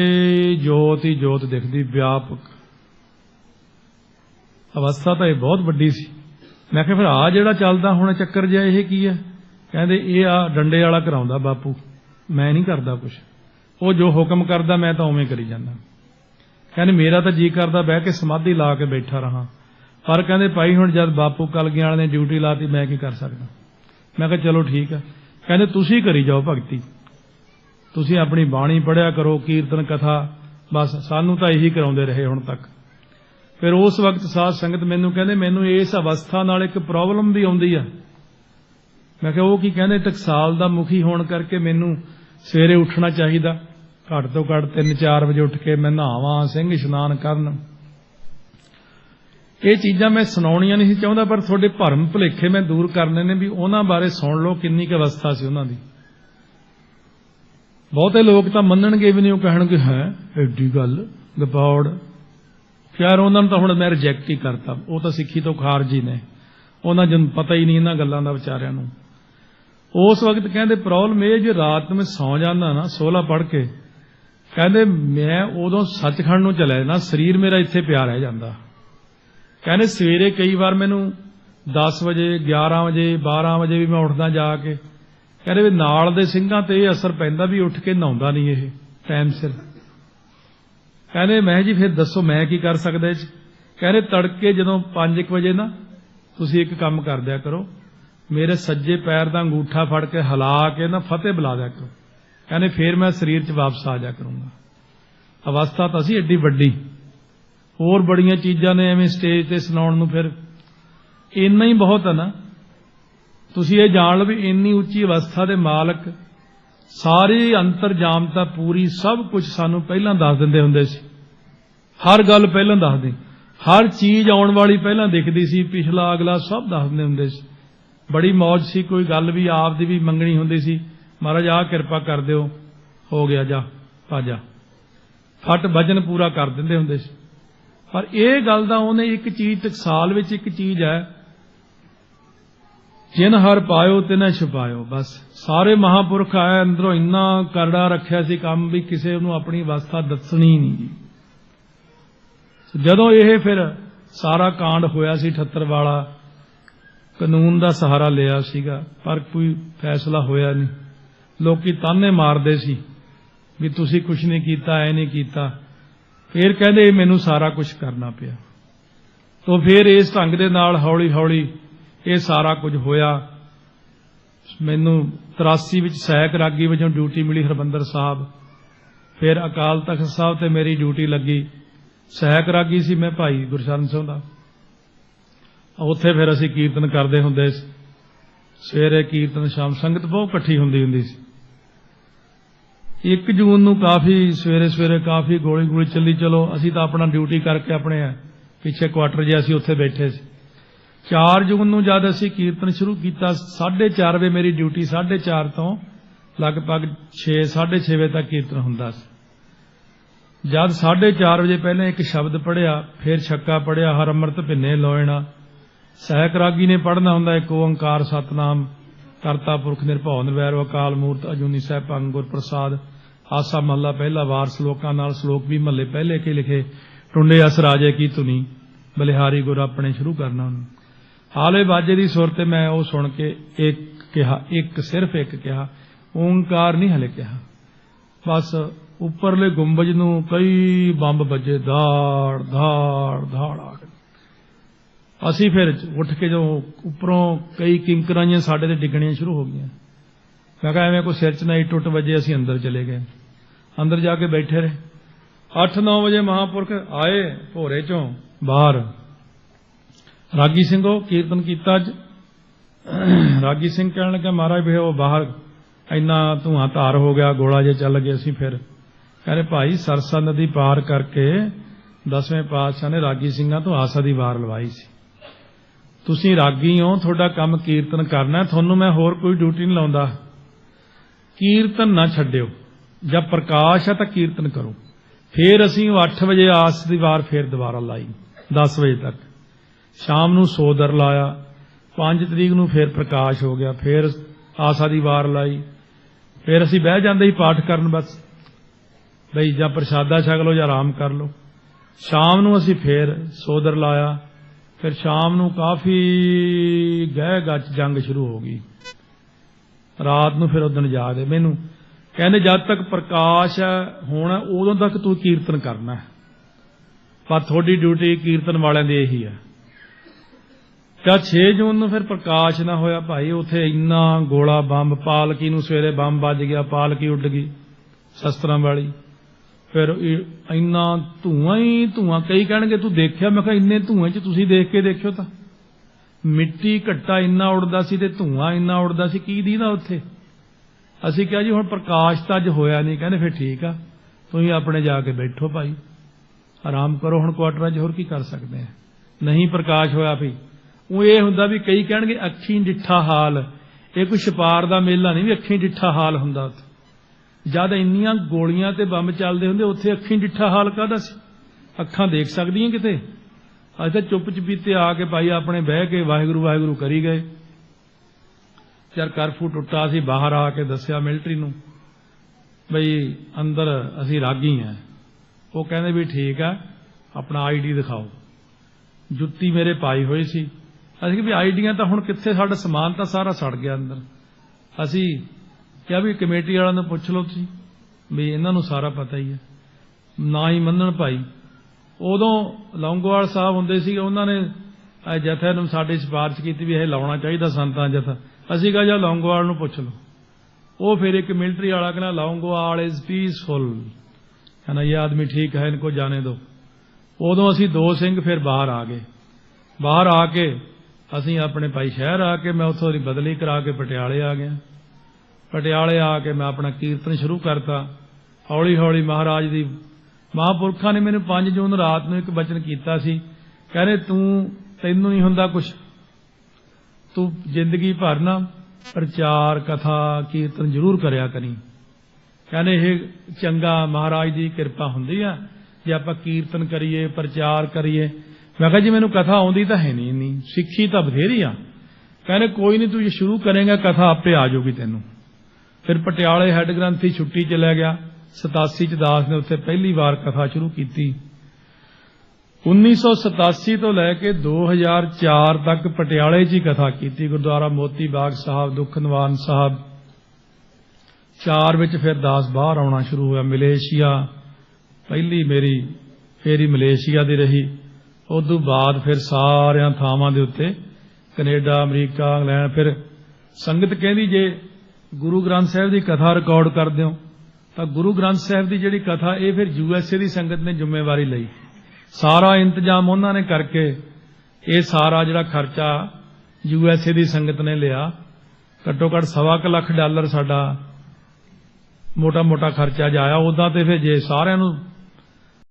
ਜੋਤ ਹੀ ਜੋਤ ਦਿਖਦੀ, ਵਿਆਪਕ ਅਵਸਥਾ ਤਾਂ ਇਹ ਬਹੁਤ ਵੱਡੀ ਸੀ। ਮੈਂ ਕਿਹਾ ਫਿਰ ਆ ਜਿਹੜਾ ਚੱਲਦਾ ਹੁਣ ਚੱਕਰ ਜਿਹਾ ਇਹ ਕੀ ਹੈ? ਕਹਿੰਦੇ ਇਹ ਆ ਡੰਡੇ ਵਾਲਾ ਕਰਾਉਂਦਾ ਬਾਪੂ, ਮੈਂ ਨਹੀਂ ਕਰਦਾ ਕੁਛ, ਉਹ ਜੋ ਹੁਕਮ ਕਰਦਾ ਮੈਂ ਤਾਂ ਉਵੇਂ ਕਰੀ ਜਾਂਦਾ। ਕਹਿੰਦੇ ਮੇਰਾ ਤਾਂ ਜੀ ਕਰਦਾ ਬਹਿ ਕੇ ਸਮਾਧੀ ਲਾ ਕੇ ਬੈਠਾ ਰਹਾ, ਪਰ ਕਹਿੰਦੇ ਭਾਈ ਹੁਣ ਜਦ ਬਾਪੂ ਕਲਗੀਆਂ ਵਾਲੇ ਨੇ ਡਿਊਟੀ ਲਾਤੀ, ਮੈਂ ਕੀ ਕਰ ਸਕਦਾ। ਮੈਂ ਕਿਹਾ ਚਲੋ ਠੀਕ ਹੈ। ਕਹਿੰਦੇ ਤੁਸੀਂ ਕਰੀ ਜਾਓ ਭਗਤੀ, ਤੁਸੀਂ ਆਪਣੀ ਬਾਣੀ ਪੜ੍ਹਿਆ ਕਰੋ, ਕੀਰਤਨ ਕਥਾ, ਬਸ ਸਾਨੂੰ ਤਾਂ ਇਹੀ ਕਰਾਉਂਦੇ ਰਹੇ ਹੁਣ ਤੱਕ। ਫਿਰ ਉਸ ਵਕਤ ਸਾਧ ਸੰਗਤ ਮੈਨੂੰ ਕਹਿੰਦੇ ਮੈਨੂੰ ਇਸ ਅਵਸਥਾ ਨਾਲ ਇੱਕ ਪ੍ਰੋਬਲਮ ਵੀ ਆਉਂਦੀ ਆ। ਮੈਂ ਕਿਹਾ ਉਹ ਕੀ? ਕਹਿੰਦੇ ਟਕਸਾਲ ਦਾ ਮੁਖੀ ਹੋਣ ਕਰਕੇ ਮੈਨੂੰ ਸਵੇਰੇ ਉੱਠਣਾ ਚਾਹੀਦਾ, ਘੱਟ ਤੋਂ ਘੱਟ 3-4 ਵਜੇ ਉੱਠ ਕੇ ਮੈਂ ਨਹਾਵਾਂ, ਸਿੰਘ ਇਸ਼ਨਾਨ ਕਰਨ। ਇਹ ਚੀਜ਼ਾਂ ਮੈਂ ਸੁਣਾਉਣੀਆਂ ਨਹੀਂ ਸੀ ਚਾਹੁੰਦਾ, ਪਰ ਤੁਹਾਡੇ ਭਰਮ ਭੁਲੇਖੇ ਮੈਂ ਦੂਰ ਕਰਨੇ ਨੇ ਵੀ ਉਹਨਾਂ ਬਾਰੇ ਸੁਣ ਲਓ ਕਿੰਨੀ ਕੁ ਅਵਸਥਾ ਸੀ ਉਹਨਾਂ ਦੀ। ਬਹੁਤੇ ਲੋਕ ਤਾਂ ਮੰਨਣਗੇ ਵੀ ਨਹੀਂ, ਉਹ ਕਹਿਣਗੇ ਹੈ ਐਡੀ ਗੱਲ ਗਪੌੜ। ਖੈਰ ਉਹਨਾਂ ਨੂੰ ਤਾਂ ਹੁਣ ਮੈਂ ਰਿਜੈਕਟ ਹੀ ਕਰਤਾ, ਉਹ ਤਾਂ ਸਿੱਖੀ ਤੋਂ ਖਾਰਜੀ ਨੇ, ਉਹਨਾਂ ਨੂੰ ਪਤਾ ਹੀ ਨਹੀਂ ਇਹਨਾਂ ਗੱਲਾਂ ਦਾ ਵਿਚਾਰਿਆਂ ਨੂੰ। ਉਸ ਵਕਤ ਕਹਿੰਦੇ ਪ੍ਰੋਬਲਮ ਇਹ ਜੇ ਰਾਤ ਨੂੰ ਮੈਂ ਸੌਂ ਜਾਂਦਾ ਨਾ 16 ਪੜ੍ਹ ਕੇ, ਕਹਿੰਦੇ ਮੈਂ ਉਦੋਂ ਸੱਚਖੰਡ ਨੂੰ ਚਲਿਆ ਜਾਣਾ, ਸਰੀਰ ਮੇਰਾ ਇੱਥੇ ਪਿਆ ਰਹਿ ਜਾਂਦਾ। ਕਹਿੰਦੇ ਸਵੇਰੇ ਕਈ ਵਾਰ ਮੈਨੂੰ 10 ਵਜੇ 11 ਵਜੇ 12 ਵਜੇ ਵੀ ਮੈਂ ਉੱਠਦਾ ਜਾ ਕੇ। ਕਹਿੰਦੇ ਵੀ ਨਾਲ ਦੇ ਸਿੰਘਾਂ ਤੇ ਇਹ ਅਸਰ ਪੈਂਦਾ ਵੀ ਉੱਠ ਕੇ ਨਹਾਉਂਦਾ ਨਹੀਂ ਇਹ ਟਾਈਮ ਸਿਰ। ਕਹਿੰਦੇ ਮੈਂ ਜੀ ਫਿਰ ਦੱਸੋ ਮੈਂ ਕੀ ਕਰ ਸਕਦਾ ਇਹ 'ਚ? ਕਹਿੰਦੇ ਤੜਕੇ ਜਦੋਂ 5 ਵਜੇ ਨਾ ਤੁਸੀਂ ਇੱਕ ਕੰਮ ਕਰ ਦਿਆ ਕਰੋ, ਮੇਰੇ ਸੱਜੇ ਪੈਰ ਦਾ ਅੰਗੂਠਾ ਫੜ ਕੇ ਹਿਲਾ ਕੇ ਨਾ ਫਤਿਹ ਬੁਲਾ ਦਿਆ ਕਰੋ। ਕਹਿੰਦੇ ਫਿਰ ਮੈਂ ਸਰੀਰ 'ਚ ਵਾਪਸ ਆ ਜਾ ਕਰੂੰਗਾ। ਅਵਸਥਾ ਤਾਂ ਸੀ ਐਡੀ ਵੱਡੀ, ਹੋਰ ਬੜੀਆਂ ਚੀਜ਼ਾਂ ਨੇ ਐਵੇਂ ਸਟੇਜ ਤੇ ਸੁਣਾਉਣ ਨੂੰ, ਫਿਰ ਇੰਨਾ ਹੀ ਬਹੁਤ ਹੈ ਨਾ। ਤੁਸੀਂ ਇਹ ਜਾਣ ਲਓ ਵੀ ਇੰਨੀ ਉੱਚੀ ਅਵਸਥਾ ਦੇ ਮਾਲਕ, ਸਾਰੀ ਅੰਤਰਜਾਮਤਾ ਪੂਰੀ, ਸਭ ਕੁਝ ਸਾਨੂੰ ਪਹਿਲਾਂ ਦੱਸ ਦਿੰਦੇ ਹੁੰਦੇ ਸੀ। ਹਰ ਗੱਲ ਪਹਿਲਾਂ ਦੱਸਦੇ, ਹਰ ਚੀਜ਼ ਆਉਣ ਵਾਲੀ ਪਹਿਲਾਂ ਦਿਖਦੀ ਸੀ, ਪਿਛਲਾ ਅਗਲਾ ਸਭ ਦੱਸਦੇ ਹੁੰਦੇ ਸੀ। बड़ी मौज सी, कोई गल भी आप दी भी मंगनी हुंदी सी, महाराज आ किरपा कर दिओ, हो गया, जा भाजा, फट भजन पूरा कर दिंदे हुंदे सी। पर यह गल दा उहने एक चीज टकसाल विच एक चीज है, जिन हर पायो तिन्हें छुपायो। बस सारे महापुरख आए अंदरों इन्ना करड़ा रखिया सी काम भी किसी नूं अपनी अवस्था दसनी नहीं जी। जदों यह फिर सारा कांड होया सी 78 वाला, कानून का सहारा लिया सीगा पर कोई फैसला होया नहीं। लोकी ताने मारदे सी भी तुसी कुछ नहीं कीता, ऐ नहीं कीता। फिर कहंदे मैनू सारा कुछ करना पिया। तो फिर इस ढंग दे नाल हौली हौली ये सारा कुछ होया। मैनू 83 विच सहायक रागी वजों ड्यूटी मिली हरबंदर साहब, फिर अकाल तख्त साहब ते मेरी ड्यूटी लगी। सहायक रागी सी मैं भाई गुरशरण ਸਿੰਘ ਦਾ। उत्थे फिर असीं कीर्तन करते हुंदे सी, सवेरे कीर्तन शाम संगत बहुत इकट्ठी हुंदी सी। 1 जून नूं काफ़ी सवेरे सवेरे काफ़ी गोली गोली चली। चलो असीं तां अपना ड्यूटी करके अपने पिछे क्वार्टर जिहा असीं उत्थे बैठे सी। 4 जून नूं जद असीं कीर्तन शुरू कीता, 4:30 वजे मेरी ड्यूटी 4:30 तो लगभग 6 6:30 बजे तक कीर्तन हुंदा सी। जद 4:30 बजे पहले एक शब्द पढ़िया, फिर छक्का पढ़िया, हर अमृत भिन्ने लोयणा। सहायक रागी ने पढ़ना हुंदा एक ओंकार सतनाम करता पुरख निरभਉ निरवैर अकाल मूरत अजूनी सहभंग गुर प्रसाद। आसा महला पहला वार श्लोकां नाल श्लोक भी महले पहले के लिखे। टुंडे अस राजे की धुनी बलिहारी गुर अपने शुरू करना। हाले बाजे की सुर ते मैं वो सुन के एक कहा, एक सिर्फ एक कहा, ओंकार नहीं हले कहा। बस उपरले गुंबज नूं कई बंब बजे, धाड़ धाड़ धाड़ आ गए। असी फिर उठ के जो उपरों कई किंकराइयां साडे ते डिगणियां शुरू हो गई। मैं कहा एवें कोई सिर च नहीं टुट वजे। असी अंदर चले गए, अंदर जाके बैठे रहे। 8-9 बजे महापुरख आए भोरे चों बाहर। रागी सिंहो कीर्तन कीता अज। रागी सिंह कहण लगा महाराज भी वो बाहर इन्ना धुआं धार हो गया, गोला जे चल गए। असीं फिर कहने भाई सरसा नदी पार करके 10वें पातशाह ने रागी सिंहां तो आसा दी वार लवाई सी। तुसीं रागी हो, तुहाडा काम कीर्तन करना, तुहानूं मैं होर कोई ड्यूटी नहीं लाउंदा। कीर्तन ना छड्डिओ, जब प्रकाश है तो कीर्तन करो। फिर असीं 8 बजे आस दी वार फिर दोबारा लाई 10 बजे तक। शाम नूं सोदर लाया। 5 तरीक नूं फिर प्रकाश हो गया, फिर आसा दी वार लाई। फिर असीं बह जांदे ही पाठ करन, बस बई जां प्रसादा छक लो जां आराम कर लो। शाम नूं असीं फिर सोदर लाया। फिर शाम नूं काफ़ी गह गच जंग शुरू हो गई। रात नूं फिर उदण जागदे मैनूं कहंदे जद तक प्रकाश होना उदों तक तू कीर्तन करना है, पर थोड़ी ड्यूटी कीर्तन वालियां दी यही है। क्या 6 जून नूं फिर प्रकाश ना होया भाई, उत्थे इन्ना गोला बंब, पालकी नूं सवेरे बंब वज गया, पालकी उड गई शस्त्रां वाली। फिर इन्ना धुआं ही धुआं। कई कहणगे तू देखिया? मैं कहा इन्ने धुएं च तुसीं देख के देखियो तां मिट्टी घट्टा इन्ना उड़दा सी ते धुआं इन्ना उड़दा सी, की दीदा उत्थे। असीं कहा जी हुण प्रकाश तां अज होया नहीं। कहंदे फिर ठीक आ, तुसीं अपने जाके बैठो भाई, आराम करो। हुण क्वार्टरां 'च होर की कर सकदे आ। नहीं प्रकाश होया भी ਉਹ ਇਹ ਹੁੰਦਾ भी कई कहणगे अखीं डिठा हाल। ये कोई छपार दा मेला नहीं भी अखीं डिठा हाल हुंदा। जद इन्नियां गोलियां ते बंब चलदे हुंदे उत्थे अखीं डिठा हाल काहदा सी? अखां देख सकदियां किते? असीं तां चुप चपीते आके भाई अपने बह के वाहिगुरू वाहिगुरू करी गए। यार करफ्यू टुੱਟਾ सी, बाहर आके दस्सिया मिलटरी नूं बई अंदर असीं रागी हैं। वो कहंदे भी ठीक है, अपना आईडी दिखाओ। जुत्ती मेरे पाई हुई सी। असीं भी आईडियां तां हुण कित्थे, साडा समान तां सारा सड़ गया अंदर। असीं क्या भी कमेटी वालों ने पुछ लो तुसीं भी इन्हां नूं सारा पता ही है, ना ही मन्नण भाई। उदों लौंगोवाल साहब हुंदे सी, उन्हां ने जथे नूं साडी सिफारिश कीती भी ये लाउणा चाहीदा संतां जथा। असीं कहा जा लौंगोवाल नूं पुछ लो। वो फिर एक मिलटरी वाला कहना लौंगोवाल इज पीसफुल, कहना ये आदमी ठीक है, इनको जाने दो। उदों असीं 2 सिंह फिर बाहर आ गए। बाहर आके असीं अपने भाई शहर आके मैं उत्थों दी बदली करा के पटियाले आ गया। पटियाले आके मैं अपना कीर्तन शुरू करता। हौली हौली महाराज दी महापुरखा ने मैनूं 5 जून रात नूं एक बचन कीता सी, कहने तैनूं नहीं हुंदा कुछ, ਤੂੰ ਜ਼ਿੰਦਗੀ ਭਰ ਨਾ ਪ੍ਰਚਾਰ ਕਥਾ ਕੀਰਤਨ ਜ਼ਰੂਰ ਕਰਿਆ ਕਰੀ। ਕਹਿੰਦੇ ਇਹ ਚੰਗਾ ਮਹਾਰਾਜ ਦੀ ਕਿਰਪਾ ਹੁੰਦੀ ਆ ਜੇ ਆਪਾਂ ਕੀਰਤਨ ਕਰੀਏ ਪ੍ਰਚਾਰ ਕਰੀਏ। ਮੈਂ ਕਿਹਾ ਜੀ ਮੈਨੂੰ ਕਥਾ ਆਉਂਦੀ ਤਾਂ ਹੈ ਨਹੀਂ, ਸਿੱਖੀ ਤਾਂ ਬਥੇਰੀ ਆ। ਕਹਿੰਦੇ ਕੋਈ ਨਹੀਂ, ਤੂੰ ਜੇ ਸ਼ੁਰੂ ਕਰੇਗਾ ਕਥਾ ਆਪੇ ਆ ਜਾਊਗੀ ਤੈਨੂੰ। ਫਿਰ ਪਟਿਆਲੇ ਹੈੱਡ ਗ੍ਰੰਥੀ ਛੁੱਟੀ ਚਲਾ ਗਿਆ। 87 ਚ ਦਾਸ ਨੇ ਉੱਥੇ ਪਹਿਲੀ ਵਾਰ ਕਥਾ ਸ਼ੁਰੂ ਕੀਤੀ। 1987 ਤੋਂ ਲੈ ਕੇ 2004 ਤੱਕ ਪਟਿਆਲੇ 'ਚ ਹੀ ਕਥਾ ਕੀਤੀ। ਗੁਰਦੁਆਰਾ ਮੋਤੀ ਬਾਗ ਸਾਹਿਬ, ਦੁੱਖ ਨਿਵਾਰਨ ਸਾਹਿਬ। 4 ਵਿੱਚ ਫਿਰ ਦਾਸ ਬਾਹਰ ਆਉਣਾ ਸ਼ੁਰੂ ਹੋਇਆ। ਮਲੇਸ਼ੀਆ ਪਹਿਲੀ ਮੇਰੀ ਫੇਰੀ ਮਲੇਸ਼ੀਆ ਦੀ ਰਹੀ। ਉਦੋਂ ਬਾਅਦ ਫਿਰ ਸਾਰਿਆਂ ਥਾਵਾਂ ਦੇ ਉੱਤੇ ਕੈਨੇਡਾ, ਅਮਰੀਕਾ, ਇੰਗਲੈਂਡ। ਫਿਰ ਸੰਗਤ ਕਹਿੰਦੀ ਜੇ ਗੁਰੂ ਗ੍ਰੰਥ ਸਾਹਿਬ ਦੀ ਕਥਾ ਰਿਕਾਰਡ ਕਰ ਦਿਓ ਤਾਂ ਗੁਰੂ ਗ੍ਰੰਥ ਸਾਹਿਬ ਦੀ ਜਿਹੜੀ ਕਥਾ ਇਹ ਫਿਰ USA ਦੀ ਸੰਗਤ ਨੇ ਜ਼ਿੰਮੇਵਾਰੀ ਲਈ। ਸਾਰਾ ਇੰਤਜ਼ਾਮ ਉਹਨਾਂ ਨੇ ਕਰਕੇ ਇਹ ਸਾਰਾ ਜਿਹੜਾ ਖਰਚਾ USA ਦੀ ਸੰਗਤ ਨੇ ਲਿਆ। ਘੱਟੋ ਘੱਟ $1.25 ਲੱਖ ਸਾਡਾ ਮੋਟਾ ਖਰਚਾ ਜਾਇਆ। ਉਦਾਂ ਤੇ ਫਿਰ ਜੇ ਸਾਰਿਆਂ ਨੂੰ